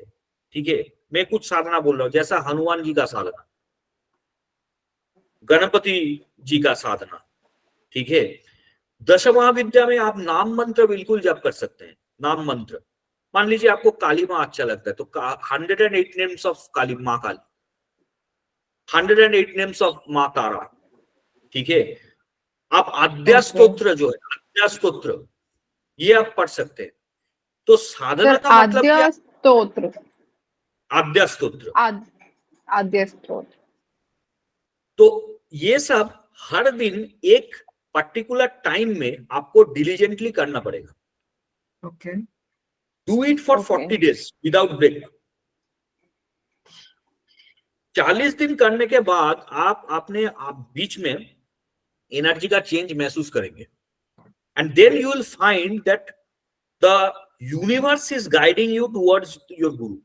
ठीक है, मैं कुछ साधना बोल रहा हूँ, जैसा हनुमान जी का साधना, गणपति जी का साधना, ठीक है. दशमहाविद्या में आप नाम मंत्र बिल्कुल जप कर सकते हैं. नाम मंत्र, मान लीजिए आपको काली माँ अच्छा लगता है तो 108 नेम्स ऑफ काली माँ काली, 108 नेम्स ऑफ माँ तारा, ठीक है. आप आद्या स्तोत्र जो है, आद्या स्तोत्र, ये आप पढ़ सकते हैं. तो साधना का मतलब क्या? आद्या स्तोत्र. तो ये सब हर दिन एक पर्टिकुलर टाइम में आपको डिलीजेंटली करना पड़ेगा. Okay. Do it for 40 days without break. 40 दिन करने के बाद आप बीच में एनर्जी का चेंज महसूस करेंगे. And then you will find that the universe is guiding you towards your guru.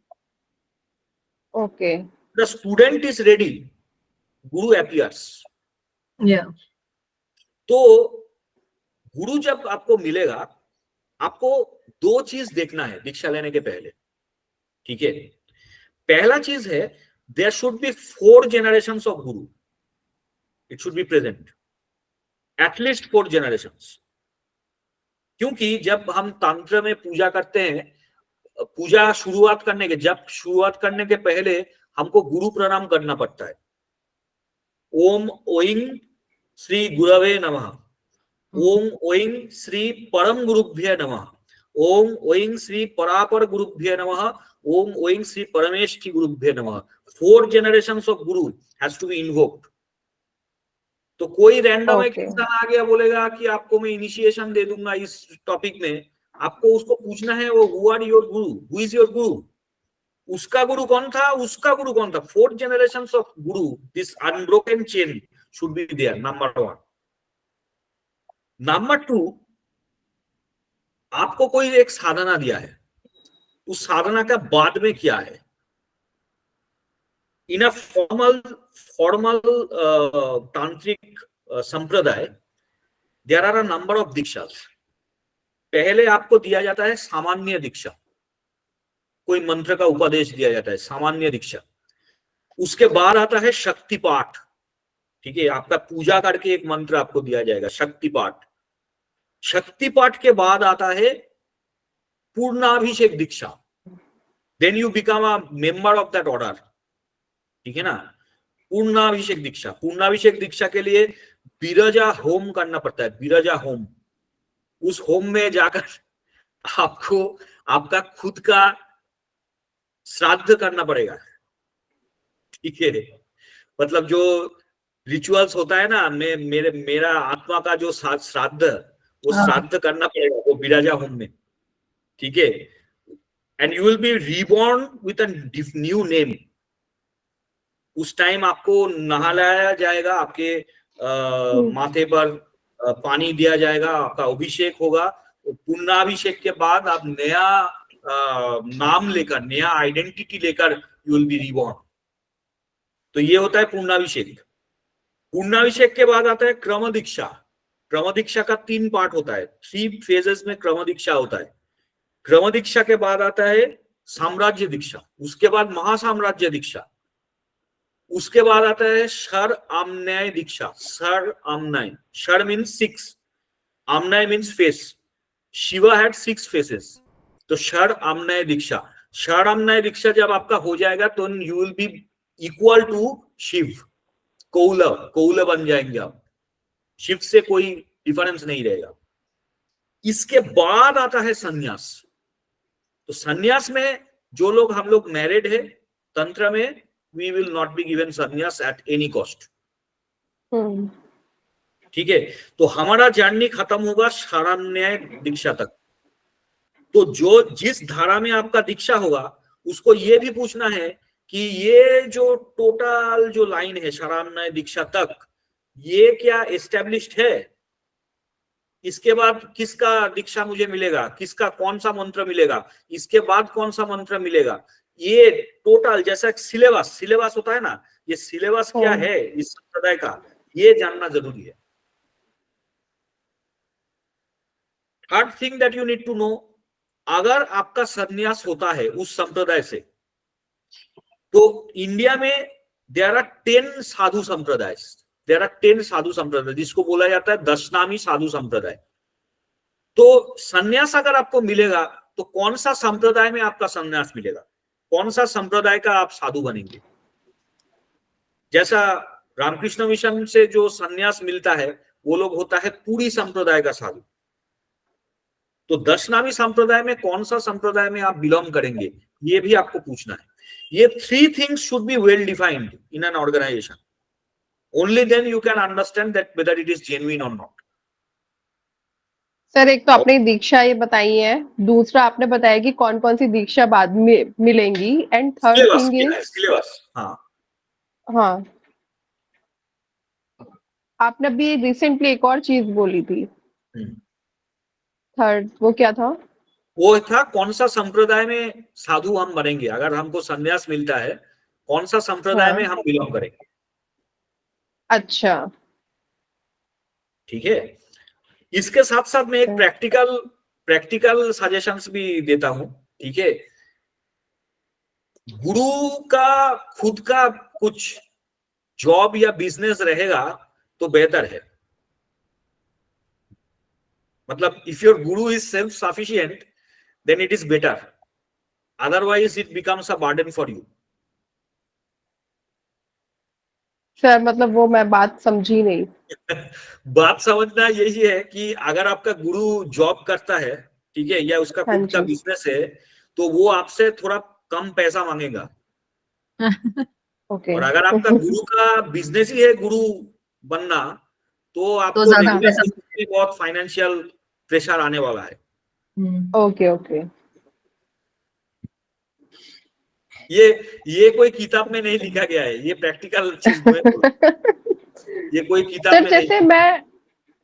Okay. The student is ready, guru appears. तो गुरु जब आपको मिलेगा, आपको 2 चीज देखना है दीक्षा लेने के पहले, ठीक है. पहला चीज है, there should be 4 generations of guru. It should be present, at least 4 generations. क्योंकि जब हम तंत्र में पूजा करते हैं, पूजा शुरुआत करने के पहले हमको गुरु प्रणाम करना पड़ता है. ओम ओइंग श्री गुरवे नमः, ओम ओइंग श्री परम गुरुभ्य नमः, ओम ओइंग श्री परापर गुरुभ्य नमः, ओम ओइंग श्री परमेष्ठी गुरुभ्य नमः. 4 generations of Guru has to be invoked. तो कोई रैंडम एक इंसान आ गया बोलेगा कि आपको मैं इनिशिएशन दे दूंगा इस टॉपिक में, आपको उसको पूछना है वो who are your Guru, who is your गुरु. उसका गुरु कौन था? उसका गुरु कौन था? 4 generations of guru, this unbroken chain should be there, number 1। Number 2, आपको कोई एक साधना दिया है, उस साधना का बाद में क्या है? इन अ formal tantric sampradaya there are a number of dikshas. पहले आपको दिया जाता है सामान्य दीक्षा, कोई मंत्र का उपदेश दिया जाता है, सामान्य दीक्षा। उसके बाद आता है शक्ति पाठ, ठीक है, आपका पूजा करके एक मंत्र आपको दिया जाएगा, शक्ति पाठ। शक्ति पाठ के बाद आता है पूर्णाभिषेक दीक्षा, then you become a member of that order, ठीक है ना। पूर्णाभिषेक दीक्षा, पूर्णाभिषेक दीक्षा के लिए बिरजा होम करना पड़ता है, बिरजा होम। उस होम में जाकर आपको आपका खुद का श्राद्ध करना पड़ेगा, ठीक है। मतलब जो रिचुअल्स होता है ना, मेरा आत्मा का जो श्राद्ध, वो श्राद्ध करना पड़ेगा वो बिराजा होम में, ठीक है। And you will B reborn with a new name. उस टाइम आपको नहलाया जाएगा, आपके माथे पर पानी दिया जाएगा, आपका अभिषेक होगा। पुण्याभिषेक के बाद आप नया नाम लेकर, नया आइडेंटिटी लेकर यू विल बी रीबॉर्न। तो ये होता है पूर्णाभिषेक। पूर्णाभिषेक के बाद आता है क्रम दीक्षा। क्रम दीक्षा का 3 पार्ट होता है, 3 फेजेस में क्रम दीक्षा होता है। क्रम दीक्षा के बाद आता है साम्राज्य दीक्षा, उसके बाद महासाम्राज्य दीक्षा, उसके बाद आता है शर आम्नाय दीक्षा। शर आम्नाय, shar means 6, amnaya means face. Shiva had 6 faces, तो शर आम्नाय दीक्षा। शर आम्नाय दीक्षा जब आपका हो जाएगा तो you will be equal to Shiv, कौल बन जाएंगे आप, शिव से कोई डिफरेंस नहीं रहेगा। इसके बाद आता है संन्यास। तो संन्यास में जो लोग, हम लोग मैरिड है तंत्र में, we will not be given sannyas at any cost, ठीक है। तो हमारा जर्नी खत्म होगा शरण्याय दीक्षा तक। तो जो जिस धारा में आपका दीक्षा होगा, उसको ये भी पूछना है कि ये जो टोटल जो लाइन है शरण्याय दीक्षा तक, ये क्या एस्टेब्लिश्ड है? इसके बाद किसका दीक्षा मुझे मिलेगा, किसका कौन सा मंत्र मिलेगा, इसके बाद कौन सा मंत्र मिलेगा, ये टोटल जैसा सिलेबस होता है ना, ये सिलेबस क्या है इस संप्रदाय का, ये जानना जरूरी है। Third thing that you need to know, अगर आपका संन्यास होता है उस संप्रदाय से, तो इंडिया में देयर आर 10 साधु संप्रदाय, देयर आर 10 साधु संप्रदाय, जिसको बोला जाता है दशनामी साधु संप्रदाय। तो संन्यास अगर आपको मिलेगा तो कौन सा संप्रदाय में आपका संन्यास मिलेगा, कौन सा संप्रदाय का आप साधु बनेंगे? जैसा रामकृष्ण मिशन से जो संन्यास मिलता है, वो लोग होता है पूरी संप्रदाय का साधु। तो दशनामी संप्रदाय में कौन सा संप्रदाय में आप बिलोंग करेंगे, ये भी आपको पूछना है। ये 3 things should be well defined in an organization, only then you can understand that whether it is genuine और नॉट। सर, एक तो आपने दीक्षा ये बताई है, दूसरा आपने बताया कि कौन कौन सी दीक्षा बाद में मिलेंगी, and third thing is syllabus. हाँ, आपने अभी रिसेंटली एक और चीज बोली थी, थर्ड, वो क्या था? वो था कौन सा संप्रदाय में साधु हम बनेंगे, अगर हमको संन्यास मिलता है कौन सा संप्रदाय में हम बिलोंग करेंगे। अच्छा, ठीक है। इसके साथ साथ मैं एक प्रैक्टिकल सजेशंस भी देता हूं, ठीक है। गुरु का खुद का कुछ जॉब या बिजनेस रहेगा तो बेहतर है। मतलब if your Guru is self sufficient then it is better, otherwise it becomes a burden for you. Sir मतलब वो मैं बात समझी नहीं। बात समझना यही है कि अगर आपका गुरु जॉब करता है, ठीक है, या उसका खुद का बिजनेस है, तो वो आपसे थोड़ा कम पैसा मांगेगा। और अगर आपका गुरु का बिजनेस ही है गुरु बनना, तो आपको बहुत फाइनेंशियल प्रेशर आने वाला है। ओके। ये कोई किताब में नहीं लिखा गया है, ये प्रैक्टिकल चीज है। ये कोई किताब सर में जैसे नहीं।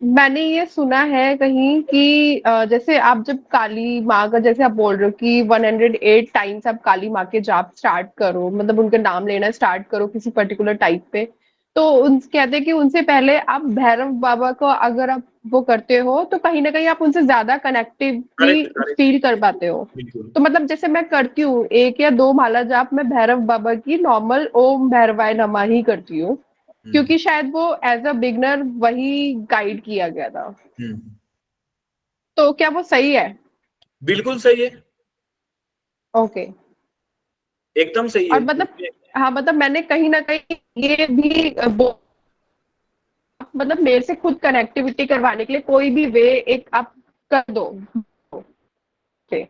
मैंने ये सुना है कहीं कि जैसे आप जब काली माँ का, जैसे आप बोल रहे हो कि 108 टाइम्स आप काली माँ के जाप स्टार्ट करो, मतलब उनका नाम लेना स्टार्ट करो किसी पर्टिकुलर टाइप पे, तो उन कहते हैं कि उनसे पहले आप भैरव बाबा को अगर आप वो करते हो तो कहीं ना कहीं आप उनसे ज्यादा कनेक्टिवली करेक्ट, फील कर पाते हो। बिल्कुल। तो मतलब जैसे मैं करती हूँ 1 या 2 माला जाप, मैं भैरव बाबा की नॉर्मल ओम भैरवाय नमः ही करती हूँ, क्योंकि शायद वो एज अ बिगनर वही गाइड किया गया था। तो क्या वो सही है? बिल्कुल सही है, ओके। एकदम सही और है। मतलब हाँ, मतलब मैंने कहीं ना कहीं ये भी मतलब मेरे से खुद कनेक्टिविटी करवाने के लिए कोई भी वे एक आप कर दो। ओके।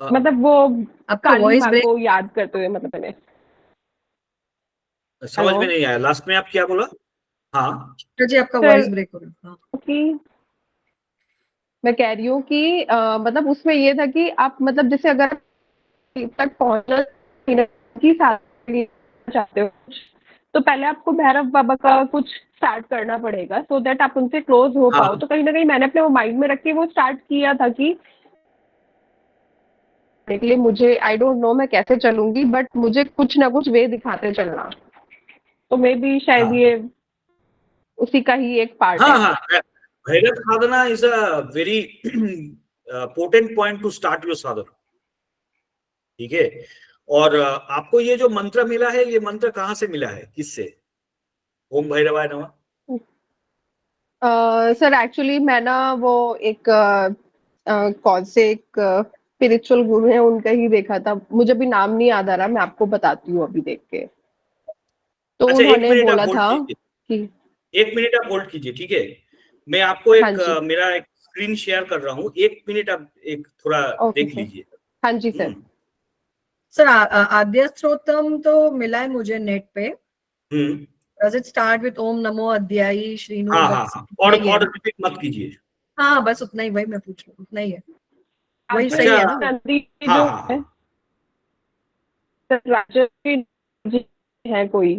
मतलब वो आपका काली वॉइस माँ ब्रेक, को याद करते हुए, मतलब मैंने समझ में नहीं आया लास्ट में आप क्या बोला। हाँ जी आपका सर, वॉइस ब्रेक हो रहा है। कि मैं कह रही हूँ कि मतलब उसमें ये था कि आप मतलब जैसे अगर तक पहुंचना की चाहते हो तो पहले आपको भैरव बाबा का कुछ स्टार्ट करना पड़ेगा, सो दैट आप उनसे क्लोज हो हाँ पाओ। तो कहीं ना कहीं मैंने अपने वो माइंड में रख के वो स्टार्ट किया था कि के लिए मुझे आई डोंट नो मैं कैसे चलूंगी, बट मुझे कुछ ना कुछ वे दिखाते चलना। तो मे बी शायद हाँ ये उसी का ही एक पार्ट हाँ है। हाँ, Bhairav sadhana is a very potent point to start your sadhana. ठीक है। और आपको ये जो मंत्र मिला है, ये मंत्र कहाँ से मिला है, किससे? ओम भैरवाय नमः। सर एक्चुअली मैं ना वो एक कौन से एक स्पिरिचुअल गुरु है उनका ही देखा था, मुझे भी नाम नहीं याद आ रहा, मैं आपको बताती हूँ अभी देख के। तो अच्छा, एक उन्होंने मिनट आप बोला होल्ड था कीजिए, कि एक मिनट आप होल्ड कीजिए, ठीक है। मैं आपको हाँ एक जी, मेरा एक स्क्रीन शेयर कर रहा हूँ, एक मिनट आप एक थोड़ा ओके देख सर। लीजिए। हाँ जी सर। सर आद्य स्त्रोतम तो मिला है मुझे नेट पे। Does it start with ओम नमो अध्यायी श्रीनु हाँ हाँ हाँ, वत्स, यही है और ना? रिपीट मत कीजिए। हाँ बस उतना ही, वही मैं पूछ रही हूँ, उतना ही है, वही राजर्षि सही अच्छा, है ना वो? नंदी हाँ जो हाँ है, हाँ, सर राजर्षि जी है कोई,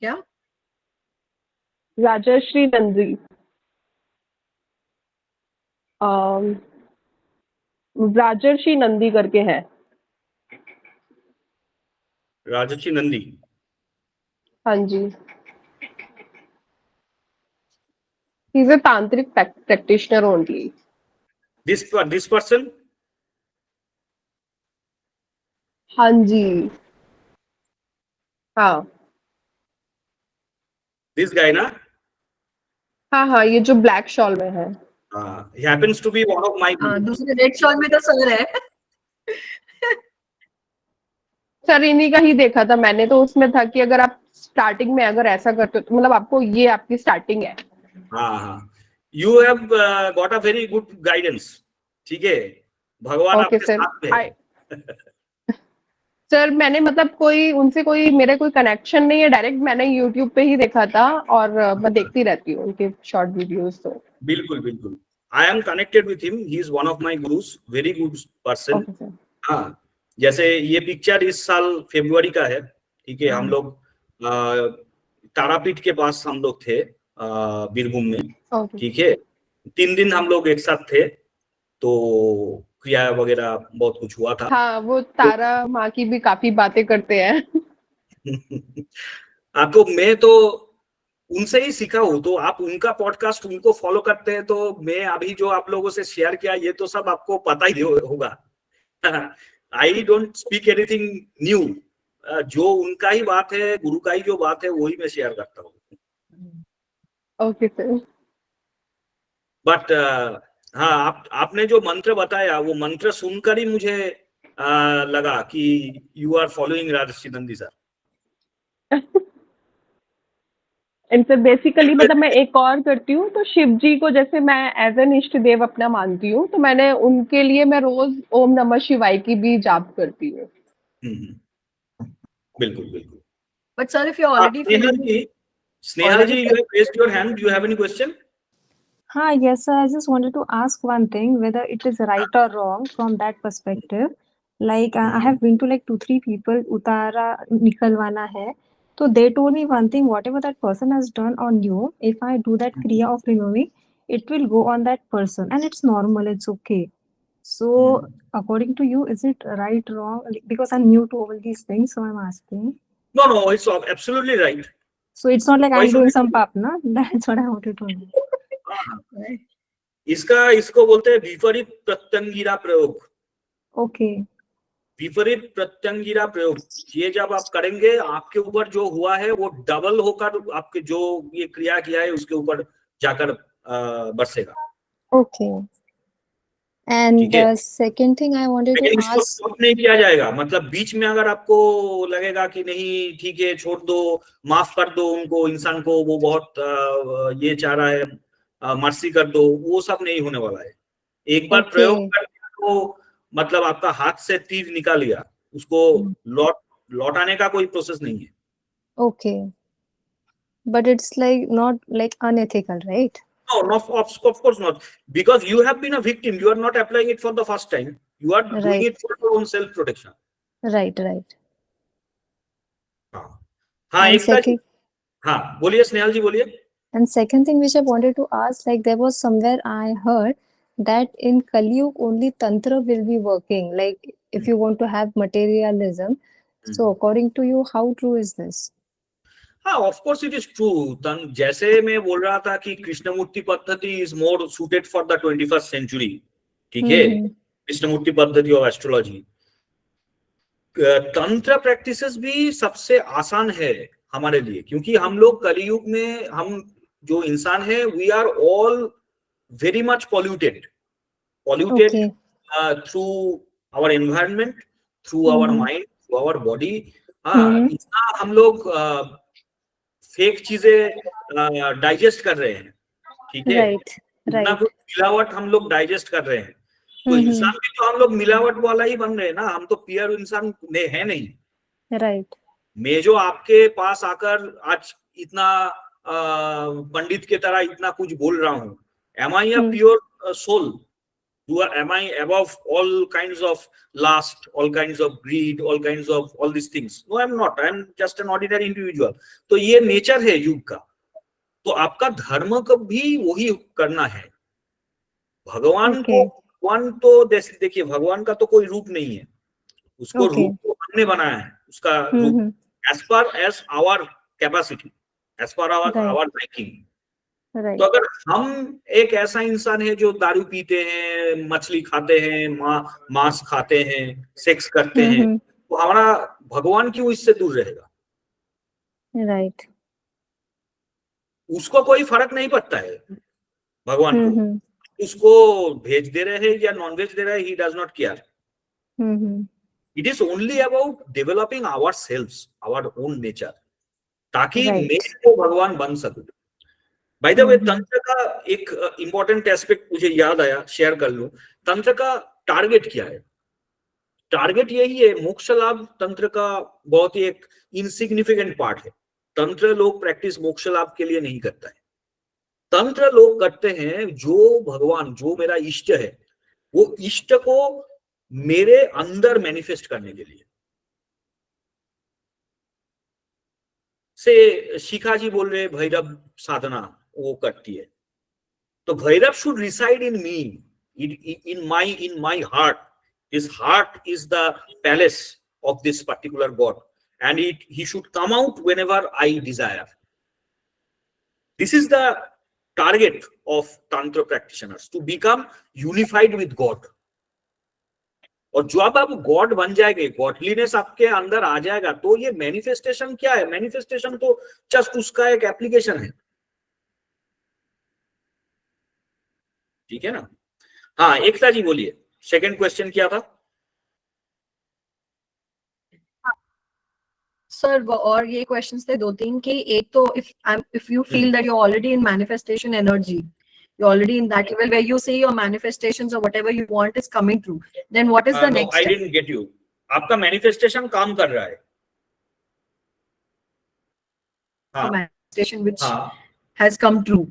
क्या? राजर्षि नंदी, राजर्षि नंदी करके है। राजर्षि नंदी। हाँ जी, ही इज अ तांत्रिक प्रैक्टिशनर ओनली। This person. हाँ जी, हाँ दिस गाय ना। हाँ हाँ, ये जो ब्लैक शॉल में है। हाँ, he happens to be one of my guru। दूसरे रेड शॉल में तो सर है। सर इन्हीं का ही देखा था मैंने, तो उसमें था कि अगर आप स्टार्टिंग में अगर ऐसा करते हो तो मतलब आपको, ये आपकी स्टार्टिंग है। हाँ हाँ, you have got a very good guidance. ठीक है, भगवान ओके आपके सर। साथ में आई है। सर मैंने मतलब कोई उनसे कोई मेरे कोई कनेक्शन नहीं है डायरेक्ट, मैंने यूट्यूब पे ही देखा था और मैं देखती रहती हूँ उनके शॉर्ट वीडियोस। तो बिल्कुल बिल्कुल, I am connected with him, he is one of my gurus, very good person. Okay sir. हाँ, जैसे ये पिक्चर इस साल फरवरी का है। ठीक है, हम लोग तारापीठ के पास हम लोग थे, बीरभूम में। ओके। ठीक है, 3 दिन हम लोग एक साथ थे, तो क्रिया वगैरह बहुत कुछ हुआ था। हाँ, वो तो तारा माँ की भी काफी बातें करते हैं। आपको मैं तो उनसे ही सीखा हूं, तो आप उनका पॉडकास्ट उनको फॉलो करते हैं, तो मैं अभी जो आप लोगों से शेयर किया ये तो सब आपको पता ही होगा। I don't speak anything new, जो उनका ही बात है, गुरु का ही जो बात है वही मैं शेयर करता हूँ। Okay sir. बट हाँ, आपने जो मंत्र बताया वो मंत्र सुनकर ही मुझे लगा कि you are following Rajarshi Nandi sir. And sir basically मतलब मैं एक और करती हूँ, तो शिव जी को जैसे मैं एज एन इष्ट देव अपना मानती हूँ, तो मैंने उनके लिए मैं रोज ओम नमः शिवाय की भी जाप करती हूँ। बिल्कुल बिल्कुल। But sir if you already Snehal feeling ji, Snehal already ji, you have raised your hand, do you have any question? Yes, sir. I just wanted to ask one thing, whether it is right or wrong from that perspective. Like, I have been to like 2-3 people, Utara Nikalwana hai. So they told me one thing, whatever that person has done on you, if I do that kriya of removing, it will go on that person, and it's normal, it's okay. So, according to you, is it right, wrong? Like, because I'm new to all these things, so I'm asking. No, it's absolutely right. So it's not like Why I'm should doing it some be? pap, na? That's what I wanted to know. हाँ, इसको बोलते हैं विपरीत प्रत्यंगिरा प्रयोग। Okay, विपरीत प्रत्यंगिरा प्रयोग, ये जब आप करेंगे आपके ऊपर जो हुआ है वो डबल होकर आपके जो ये क्रिया किया है उसके ऊपर जाकर बरसेगा। Okay. And the second thing I wanted to लेकिन इसको ask, स्टॉप नहीं किया जाएगा, मतलब बीच में अगर आपको लगेगा कि नहीं ठीक है छोड़ दो, माफ कर दो उनको, इंसान को, वो बहुत ये चाह रहा है, मर्सी कर दो, वो सब नहीं होने वाला है। एक बार प्रयोग करके तो मतलब आपका हाथ से तीर निकाल लिया, उसको लौटाने का कोई प्रोसेस नहीं है। okay, but it's like not like unethical, right? No, of course not, because you have been a victim. You are not applying it for the first time. You are doing it for your own self protection. Right. हाँ, And एक second, हाँ बोलिए स्नेहल जी, बोलिए। and second thing which I wanted to ask, like there was somewhere I heard that in Kali Yuga only Tantra will be working. Like if you want to have materialism, so according to you, how true is this? हाँ, of course it is true. जैसे मैं बोल रहा था कि Krishnamurti Paddhati is more suited for the 21st century, ठीक है, कृष्णमूर्ति पद्धति ऑफ एस्ट्रोलॉजी। तंत्र प्रैक्टिसेस भी सबसे आसान है हमारे लिए, क्योंकि हम लोग कलियुग में, हम जो इंसान है, we are all very much polluted through our environment, through our mind, through our body. इतना हम लोग फेक चीजें डाइजेस्ट कर रहे हैं, ठीक है, इतना कुछ मिलावट हम लोग डाइजेस्ट कर रहे हैं। तो इंसान भी तो हम लोग मिलावट वाला ही बन रहे हैं ना, हम तो प्योर इंसान है नहीं। राइट। मैं जो आपके पास आकर आज इतना पंडित के तरह इतना कुछ बोल रहा हूँ, am I a pure soul? Am I above all kinds of lust, all kinds of greed, all kinds of all these things? No, I'm not. I'm just an ordinary individual. तो ये नेचर है युग का। तो आपका धर्म को भी वही करना है। भगवान तो देखिए, भगवान का तो कोई रूप नहीं है, उसको रूप तो हमने बनाया है, उसका रूप as per as our capacity, as per our liking। तो अगर हम एक ऐसा इंसान है जो दारू पीते हैं, मछली खाते हैं, मांस खाते हैं, सेक्स करते हैं, तो हमारा भगवान क्यों इससे दूर रहेगा? राइट। उसको कोई फर्क नहीं पड़ता है भगवान को, उसको भेज दे रहे हैं या नॉन वेज दे रहे हैं, he does not care. It is only about developing ourselves, our own nature, ताकि मैं को भगवान बन सकूं। बाय द वे, तंत्र का एक इंपॉर्टेंट एस्पेक्ट मुझे याद आया, शेयर कर लूं। तंत्र का टारगेट क्या है? टारगेट यही है, मोक्ष लाभ तंत्र का बहुत ही एक इनसिग्निफिकेंट पार्ट है। तंत्र लोग प्रैक्टिस मोक्ष लाभ के लिए नहीं करता है। तंत्र लोग करते हैं जो भगवान, जो मेरा इष्ट है, वो इष्ट को मेरे अंदर मैनिफेस्ट करने के लिए। से शिखा जी बोल रहे भैरव साधना वो करती है, तो Bhairav should reside in me, in my heart. His heart is the palace of this particular god, and he should come out whenever I desire. This is the target of tantra practitioners, to become unified with God. और जब आप God बन जाएंगे, godliness आपके अंदर आ जाएगा, तो ये मैनिफेस्टेशन क्या है? मैनिफेस्टेशन तो जस्ट उसका एक एप्लीकेशन है, ठीक है ना? हाँ, एकता जी बोलिए, सेकंड क्वेश्चन क्या था? सर, और ये क्वेश्चंस थे 2-3 के। एक तो if you feel that you're already in manifestation energy, you're already in that level where you say your manifestations or whatever you want is coming true, then what is the next step? I didn't get you. आपका manifestation काम कर रहा है, manifestation which has come true.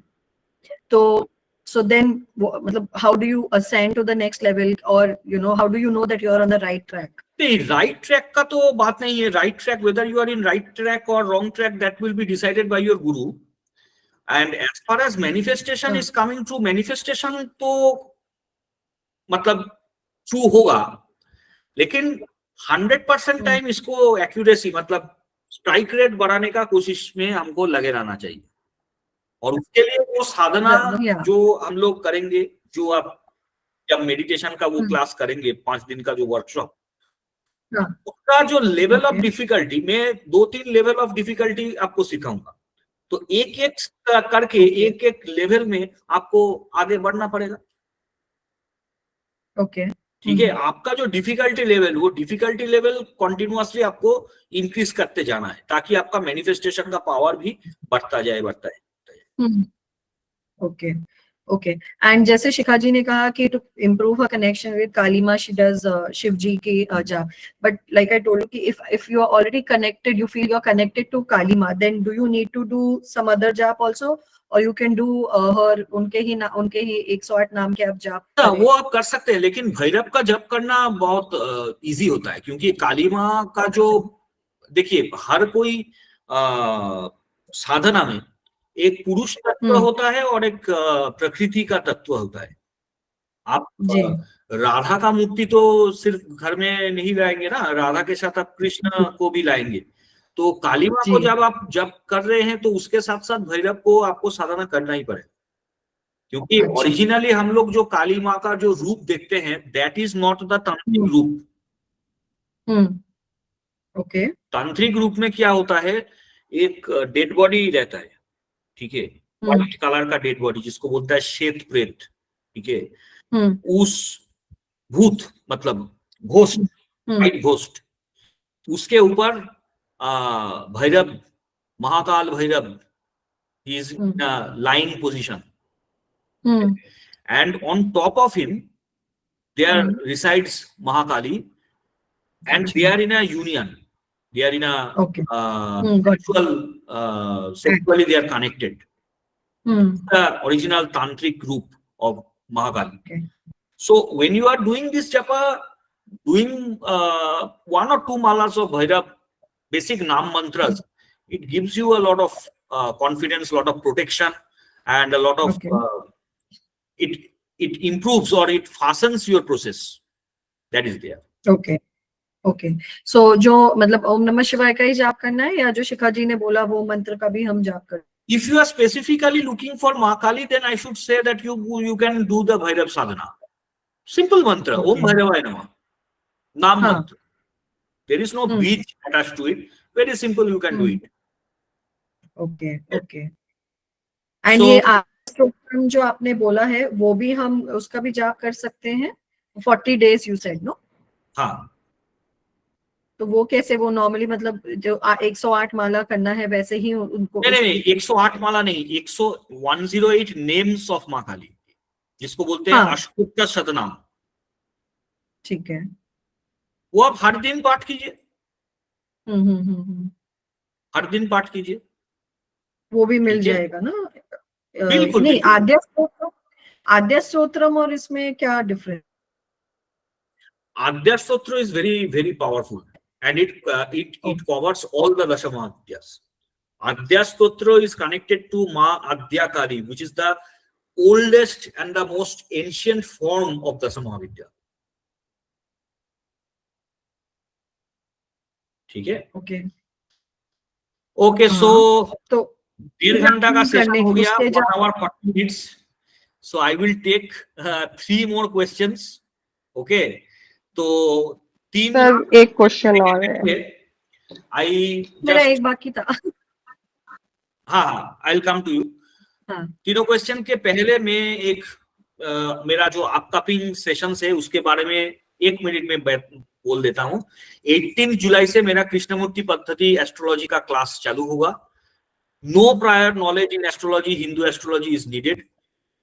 तो So then, how do you ascend to the next level, or how do you know that you are on the right track? नहीं, right track का तो बात नहीं है. Right track, whether you are in right track or wrong track, that will be decided by your guru. And as far as manifestation is coming to, manifestation तो मतलब true होगा, लेकिन 100% टाइम इसको एक्यूरेसी मतलब स्ट्राइक रेट बढ़ाने का कोशिश में हमको लगे रहना चाहिए. और उसके लिए वो साधना जो हम लोग करेंगे, जो आप जब मेडिटेशन का वो क्लास करेंगे 5 दिन का जो वर्कशॉप, उसका जो लेवल ऑफ डिफिकल्टी, मैं 2-3 लेवल ऑफ डिफिकल्टी आपको सिखाऊंगा. तो एक एक करके एक एक लेवल में आपको आगे बढ़ना पड़ेगा. ओके, ठीक है. आपका जो डिफिकल्टी लेवल, वो डिफिकल्टी लेवल कंटिन्यूअसली आपको इंक्रीज करते जाना है, ताकि आपका मैनिफेस्टेशन का पावर भी बढ़ता जाए. Okay okay. एंड जैसे शिखा जी ने कहा कि to improve her connection with Kali Maa, she does Shiv ji की जाप. But like I told you कि if you are already connected, you feel you are connected to Kali Maa, then do you need to do some other jaap also, और you can do her उनके ही 108 नाम के आप जाप करें. वो आप कर सकते हैं, लेकिन भैरव का जप करना बहुत इजी होता है, क्योंकि काली माँ का जो, देखिए, हर कोई साधना में एक पुरुष तत्व होता है और एक प्रकृति का तत्व होता है. आप राधा का मूर्ति तो सिर्फ घर में नहीं लाएंगे ना, राधा के साथ आप कृष्ण को भी लाएंगे. तो काली माँ को जब आप जब कर रहे हैं तो उसके साथ साथ भैरव को आपको साधना करना ही पड़ेगा, क्योंकि ओरिजिनली हम लोग जो काली माँ का जो रूप देखते हैं, दैट इज नॉट द तांत्रिक रूप. ओके. तांत्रिक रूप में क्या होता है, एक डेड बॉडी रहता है, ठीक है, व्हाइट कलर का डेड बॉडी, जिसको बोलता है श्वेत प्रेत. ठीक है. उस भूत मतलब घोस्ट, व्हाइट घोस्ट, उसके ऊपर Bhairav, Mahakal Bhairav, he is in a lying position, and on top of him there resides Mahakali, and they are in a union, they are in a sexually they are connected. The original tantric group of Mahakali. So when you are doing this japa, doing 1 or 2 malas of Bhairav, basic Nam mantras, it gives you a lot of confidence, a lot of protection, and a lot of it improves or it fastens your process. That is there. Okay. Okay. So जो मतलब ओम नमः शिवाय का ही जाप करना है, या जो शिखा जी ने बोला वो मंत्र का भी हम जाप करें? If you are specifically looking for Mahakali, then I should say that you can do the Bhairav sadhana. Simple mantra, Om Bhairavaya Namah, Nam mantra. There is no beat attached to it. Very simple, you can do it. Okay, okay. And ये स्तोत्रम जो आपने बोला है, वो भी हम उसका भी जाप कर सकते हैं? 40 days you said, no? हाँ. तो वो कैसे, वो नॉर्मली मतलब जो 108 माला करना है वैसे ही उनको? नहीं, 108 माला नहीं, 108 नेम्स ऑफ माँ काली, जिसको बोलते हैं अष्टोत्तर शतनाम. ठीक है. वो आप हर दिन पाठ कीजिए. हर दिन पाठ कीजिए, वो भी मिल जाएगा ना? बिल्कुल. नहीं, आद्य स्तोत्रम और इसमें क्या डिफरेंस? आद्य स्तोत्र is very powerful, and it covers all the Dasamahavidyas. Adya Stotra is connected to Ma Adya Kali, which is the oldest and the most ancient form of Dasamahavidya. ठीक है? Okay, so 1.5 घंटा का session हो गया, 1 hour 40 minutes. So I will take 3 more questions. Okay. तो 3 sir एक question और है. मेरा एक बाकी था. हाँ, I'll come to you. तीनों क्वेश्चन के पहले मैं एक मेरा जो अपकमिंग सेशन है उसके बारे में 1 मिनट में बोल देता हूँ. 18 जुलाई से मेरा कृष्णमूर्ति पद्धति एस्ट्रोलॉजी का क्लास चालू होगा. No prior knowledge in astrology, Hindu astrology is needed.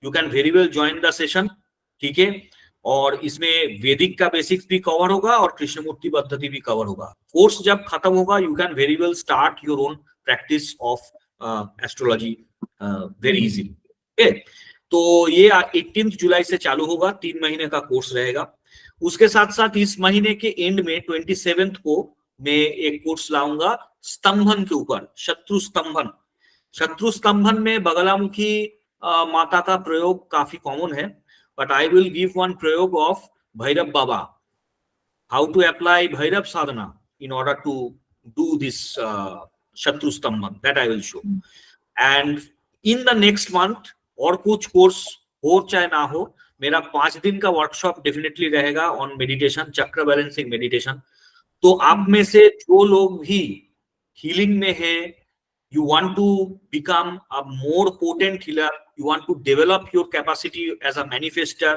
You can very well join the session. ठीक है. और इसमें वैदिक का बेसिक्स भी कवर होगा और कृष्णमूर्ति पद्धति भी कवर होगा. कोर्स जब खत्म होगा, you can very well start your own practice of astrology very easily. तो ये 18 जुलाई से चालू होगा, 3 महीने का कोर्स रहेगा। उसके साथ साथ इस महीने के एंड में 27 को मैं एक कोर्स लाऊंगा स्तंभन के ऊपर, शत्रु स्तंभन। शत्रु स्तंभन में बगलामुखी माता का प्रयोग काफी कॉमन है, but I will give one prayog of Bhairav Baba, how to apply Bhairav sadhana in order to do this Shatru Stambhan, that I will show. And in the next month और कुछ कोर्स हो चाहे ना हो, मेरा 5 दिन का वर्कशॉप डेफिनेटली रहेगा ऑन मेडिटेशन, चक्र बैलेंसिंग मेडिटेशन। तो आप में से जो लोग भी हीलिंग में है, you want to become a more potent healer, you want to develop your capacity as a manifester,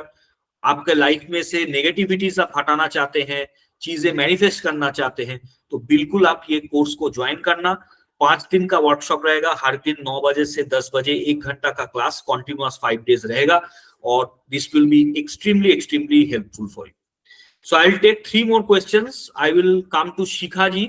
आपके लाइफ में से नेगेटिविटी सब हटाना चाहते हैं, चीजें मैनिफेस्ट करना चाहते हैं, तो बिल्कुल आप ये कोर्स को ज्वाइन करना। 5 दिन का वर्कशॉप रहेगा, हर दिन 9 बजे से 10 बजे 1 घंटा का क्लास कॉन्टिन्यूअस 5 डेज रहेगा, और this will be extremely helpful for you. So I will take 3 more questions. I will come to Shikha ji.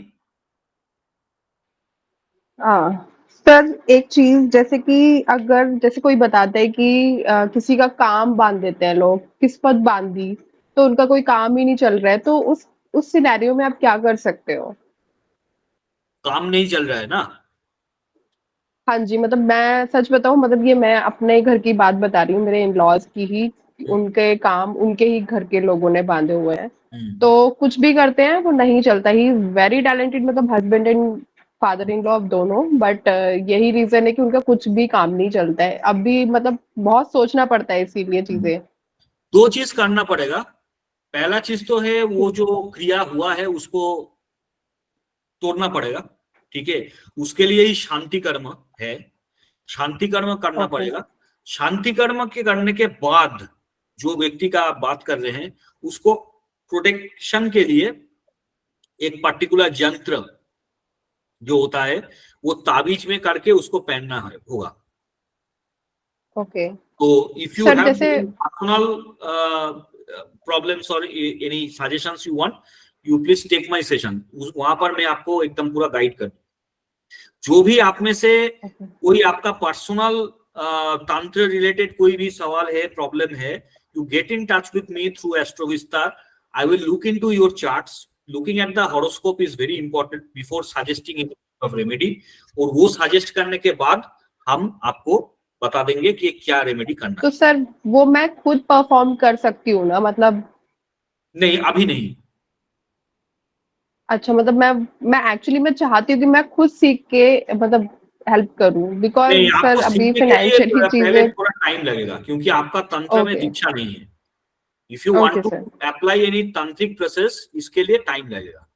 Sir एक चीज, जैसे कि अगर जैसे कोई बताता है कि किसी का काम बांध देते हैं लोग, किस्मत बांध दी, तो उनका कोई काम ही नहीं चल रहा है, तो उस सिनेरियो में आप क्या कर सकते हो? काम नहीं चल रहा है ना? हाँ जी, मतलब मैं सच बताऊं, मतलब ये मैं अपने घर की बात बता रही हूँ, मेरे इन-लॉज की ही। उनके काम उनके ही घर के लोगों ने बांधे हुए हैं, तो कुछ भी करते हैं वो नहीं चलता। ही वेरी टैलेंटेड, मतलब husband and father in law of दोनों, बट यही रीजन है कि उनका कुछ भी काम नहीं चलता है। अब भी मतलब बहुत सोचना पड़ता है इसीलिए चीजें। 2 चीज करना पड़ेगा। पहला चीज तो है वो जो क्रिया हुआ है उसको तोड़ना पड़ेगा, ठीक है। उसके लिए ही शांति कर्म है, शांति कर्म करना पड़ेगा। शांति कर्म के करने के बाद जो व्यक्ति का आप बात कर रहे हैं, उसको प्रोटेक्शन के लिए एक पर्टिकुलर यंत्र जो होता है वो ताबीज में करके उसको पहनना होगा। ओके, तो if you have personal problems और any suggestions you want, you please take my session. वहां पर मैं आपको एकदम पूरा गाइड कर, जो भी आप में से कोई आपका पर्सनल तंत्र रिलेटेड कोई भी सवाल है, प्रॉब्लम है, you get in touch with me through Astrovistar. I will look into your charts. Looking at the horoscope is very important before suggesting any of remedy, और वो सजेस्ट करने के बाद हम आपको बता देंगे कि क्या रेमेडी करना। तो सर वो मैं खुद परफॉर्म कर सकती हूँ ना? मतलब नहीं, अभी नहीं। अच्छा, मतलब मैं एक्चुअली मैं चाहती हूँ कि मैं खुद सीख के मतलब हेल्प करूँ, बिकॉज सर अभी फाइनेंशियली पहले चीजें थोड़ा टाइम लगेगा, क्योंकि आपका तंत्र में दीक्षा नहीं है। If you want to apply any tantric process, इसके लिए टाइम लगेगा।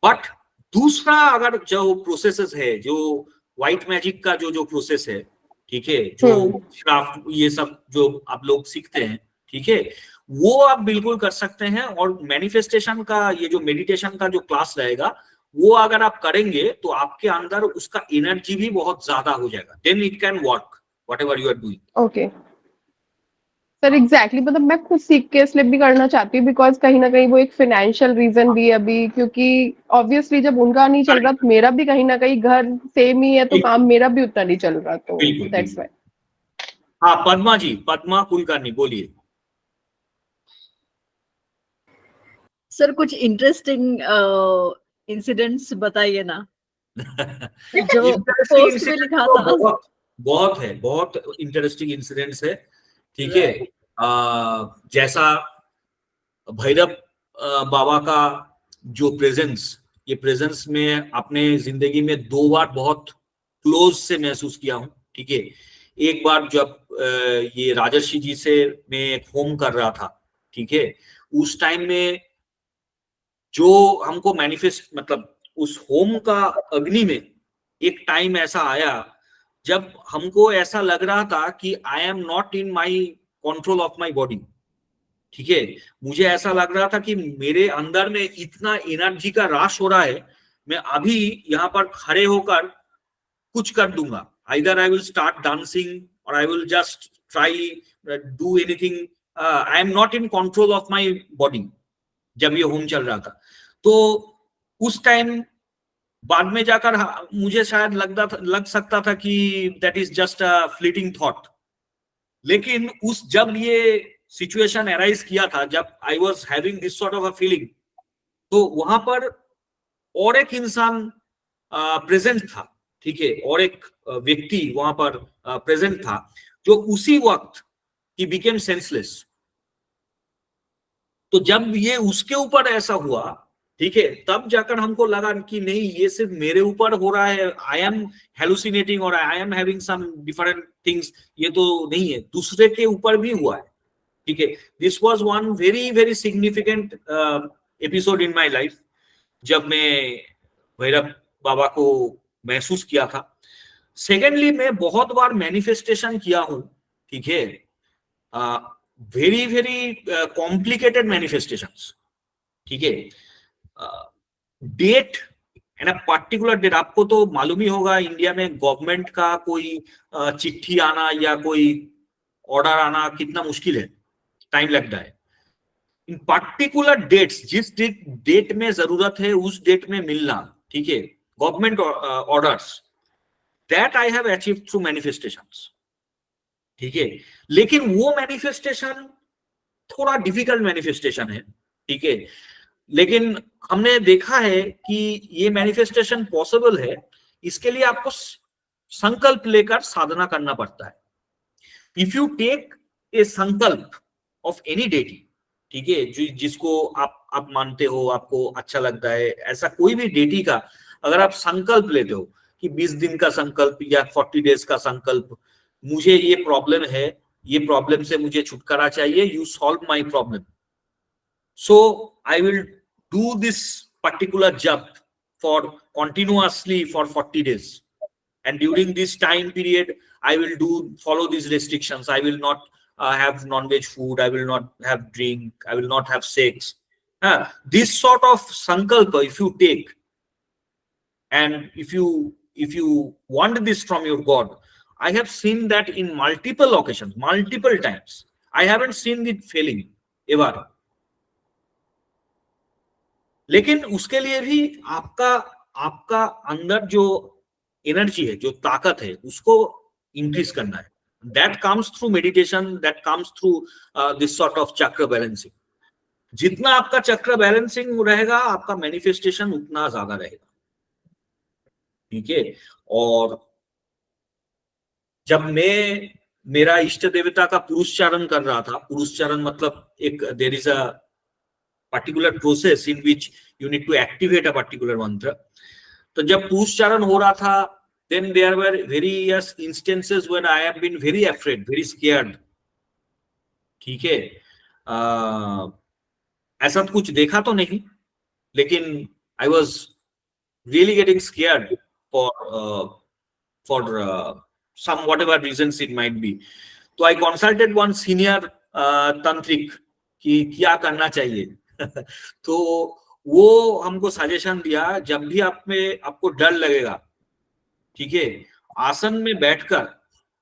बट दूसरा अगर जो प्रोसेसेस है, जो व्हाइट मैजिक का जो प्रोसेस है, ठीक है, जो क्राफ्ट ये सब जो आप लोग सीखते हैं, ठीक है, वो आप बिल्कुल कर सकते हैं। और मैनिफेस्टेशन का ये जो मेडिटेशन का जो क्लास रहेगा, वो अगर आप करेंगे तो आपके अंदर उसका एनर्जी भी बहुत ज्यादा हो जाएगा। Then it can work whatever you are doing. Okay sir, exactly मतलब मैं खुद सीख के स्लिप भी करना चाहती हूँ, बिकॉज कहीं ना कहीं वो एक फाइनेंशियल रीजन भी है अभी, क्योंकि ऑब्वियसली जब उनका नहीं चल रहा तो मेरा भी कहीं ना कहीं घर सेम ही है, तो काम मेरा भी उतना नहीं चल रहा, तो दैट्स व्हाई। हाँ, पद्मा जी, पद्मा कुलकर्णी, बोलिए। सर कुछ इंटरेस्टिंग इंसिडेंट्स बताइए ना। जो पोस्ट में लिखा था, बहुत इंटरेस्टिंग इंसिडेंट्स है, ठीक है। जैसा भैरव बाबा का जो प्रेजेंस, ये प्रेजेंस में अपने जिंदगी में 2 बार बहुत क्लोज से महसूस किया हूँ, ठीक है। एक बार जब ये राजर्षि जी से मैं होम कर रहा था, ठीक है, उस टाइम में जो हमको मैनिफेस्ट, मतलब उस होम का अग्नि में एक टाइम ऐसा आया जब हमको ऐसा लग रहा था कि आई am not in my control of my body, ठीक है। मुझे ऐसा लग रहा था कि मेरे अंदर में इतना एनर्जी का राश हो रहा है, मैं अभी यहाँ पर खड़े होकर कुछ कर दूंगा। Either I will start dancing और I will just try do anything. I am not in control of my body जब ये होम चल रहा था। तो उस टाइम बाद में जाकर मुझे शायद लग सकता था कि that is just a fleeting thought, लेकिन जब ये सिचुएशन अराइज किया था, जब I was having this sort of a feeling, तो वहां पर और एक इंसान प्रेजेंट था, ठीक है, और एक व्यक्ति वहां पर प्रेजेंट था जो उसी वक्त ही बिकेम सेंसलेस। तो जब ये उसके ऊपर ऐसा हुआ, ठीक है, तब जाकर हमको लगा कि नहीं, ये सिर्फ मेरे ऊपर हो रहा है, आई एम हेलुसिनेटिंग और I am having some different things, ये तो नहीं है, दूसरे के ऊपर भी हुआ है, ठीक है। This was one very very significant episode in my life, जब मैं भैरव बाबा को महसूस किया था। सेकेंडली, मैं बहुत बार मैनिफेस्टेशन किया हूं, ठीक है, वेरी वेरी कॉम्प्लिकेटेड मैनिफेस्टेशंस, ठीक है, date and a particular date. आपको तो मालूम ही होगा, इंडिया में गवर्नमेंट का कोई चिट्ठी आना या कोई ऑर्डर आना कितना मुश्किल है, टाइम लगता है। इन पर्टिकुलर डेट्स, जिस डेट में जरूरत है उस डेट में मिलना, ठीक है, government orders, that I have achieved through manifestations, ठीक है। लेकिन वो मैनिफेस्टेशन थोड़ा डिफिकल्ट मैनिफेस्टेशन है, ठीक है, लेकिन हमने देखा है कि ये मैनिफेस्टेशन पॉसिबल है। इसके लिए आपको संकल्प लेकर साधना करना पड़ता है। इफ यू टेक ए संकल्प ऑफ एनी डेटी, ठीक है, जिसको आप मानते हो, आपको अच्छा लगता है, ऐसा कोई भी डेटी का अगर आप संकल्प लेते हो कि 20 दिन का संकल्प या 40 डेज का संकल्प, मुझे ये प्रॉब्लम है, ये प्रॉब्लम से मुझे छुटकारा चाहिए, you solve my problem, so I will do this particular job for continuously for 40 days, and during this time period I will follow these restrictions. I will not have non-veg food, I will not have drink, I will not have sex. This sort of sankalpa if you take, and if you want this from your God, I have seen that in multiple occasions, multiple times. I haven't seen it failing ever. लेकिन उसके लिए भी आपका अंदर जो energy है, जो ताकत है, उसको इंक्रीज करना है। That comes through meditation, that comes through this sort of चक्र बैलेंसिंग। जितना आपका चक्र बैलेंसिंग रहेगा, आपका मैनिफेस्टेशन उतना ज्यादा रहेगा, ठीक है। और जब मैं मेरा इष्ट देवता का पुरुषचारण कर रहा था, पुरुषचारण मतलब एक there is a particular process in which you need to activate a particular mantra. तो जब पुरुषचारण हो रहा था, then there were various instances when I have been very afraid, very scared, ठीक है। ऐसा कुछ देखा तो नहीं, लेकिन I was really getting scared for some whatever reasons it might be. तो I consulted one senior tantric कि क्या करना चाहिए। तो वो हमको सजेशन दिया, जब भी आपको डर लगेगा, ठीक है, आसन में बैठकर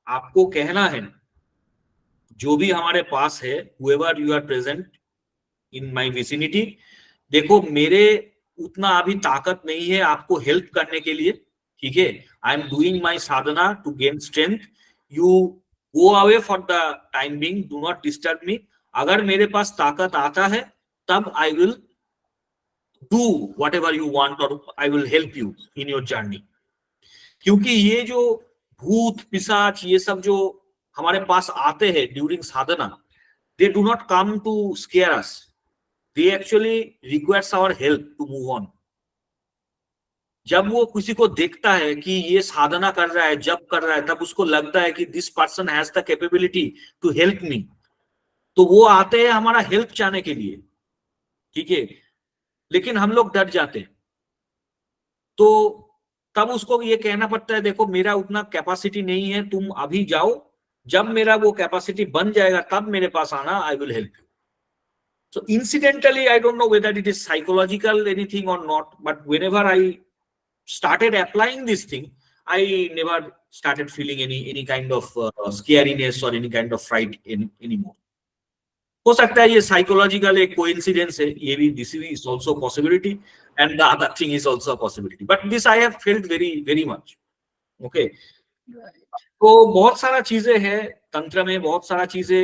आपको कहना है, जो भी हमारे पास है, whoever you are present in my vicinity, देखो मेरे उतना अभी ताकत नहीं है आपको हेल्प करने के लिए, ठीक है, I am doing my sadhana to gain strength, you go away for the time being, do not disturb me. अगर मेरे पास ताकत आता है तब I will do whatever you want or I will help you in your journey. क्योंकि ये जो भूत पिशाच ये सब जो हमारे पास आते हैं during Sadhana, they do not come to scare us, they actually requires our help to move on. जब वो किसी को देखता है कि ये साधना कर रहा है, जप कर रहा है, तब उसको लगता है कि this person has the capability to help me, तो वो आते हैं हमारा हेल्प चाहने के लिए, ठीक है। लेकिन हम लोग डर जाते हैं, तो तब उसको ये कहना पड़ता है, देखो मेरा उतना कैपेसिटी नहीं है, तुम अभी जाओ, जब मेरा वो कैपेसिटी बन जाएगा तब मेरे पास आना, I will help you. So incidentally, I don't know whether it is psychological anything or not, but whenever I started applying this thing, I never started feeling any kind of scariness or any kind of fright anymore. हो सकता है ये psychological एक coincidence है, ये भी, this is also possibility and the other thing is also possibility, but this I have felt very very much, okay. तो बहुत सारा चीजें है तंत्र में, बहुत सारा चीजें।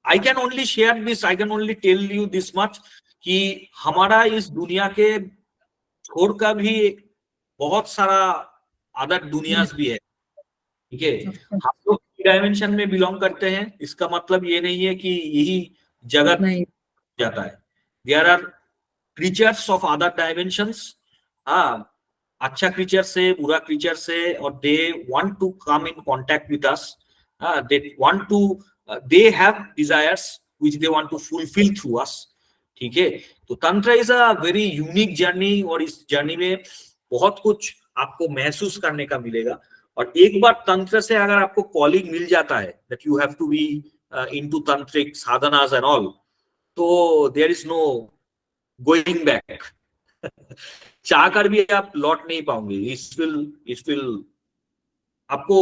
I can only share this, I can only tell you this much कि हमारा इस दुनिया के छोड़ का भी बहुत सारा अदर दुनियास भी है, ठीक है। हम लोग डायमेंशन में बिलोंग करते हैं, इसका मतलब ये नहीं है कि यही जगत जाता है। There are creatures of other dimensions, अच्छा क्रीचर से, बुरा क्रीचर से, और they want to come in contact with us, they want to, they have desires which they want to fulfil through us, ठीक है। तो tantra is a very unique journey, और इस जर्नी में बहुत कुछ आपको महसूस करने का मिलेगा। और एक बार तंत्र से अगर आपको कॉलिंग मिल जाता है that you have to be into tantric sadhanas and all, so there is no going back. चाह कर भी आप लौट नहीं पाओगे। इस विल आपको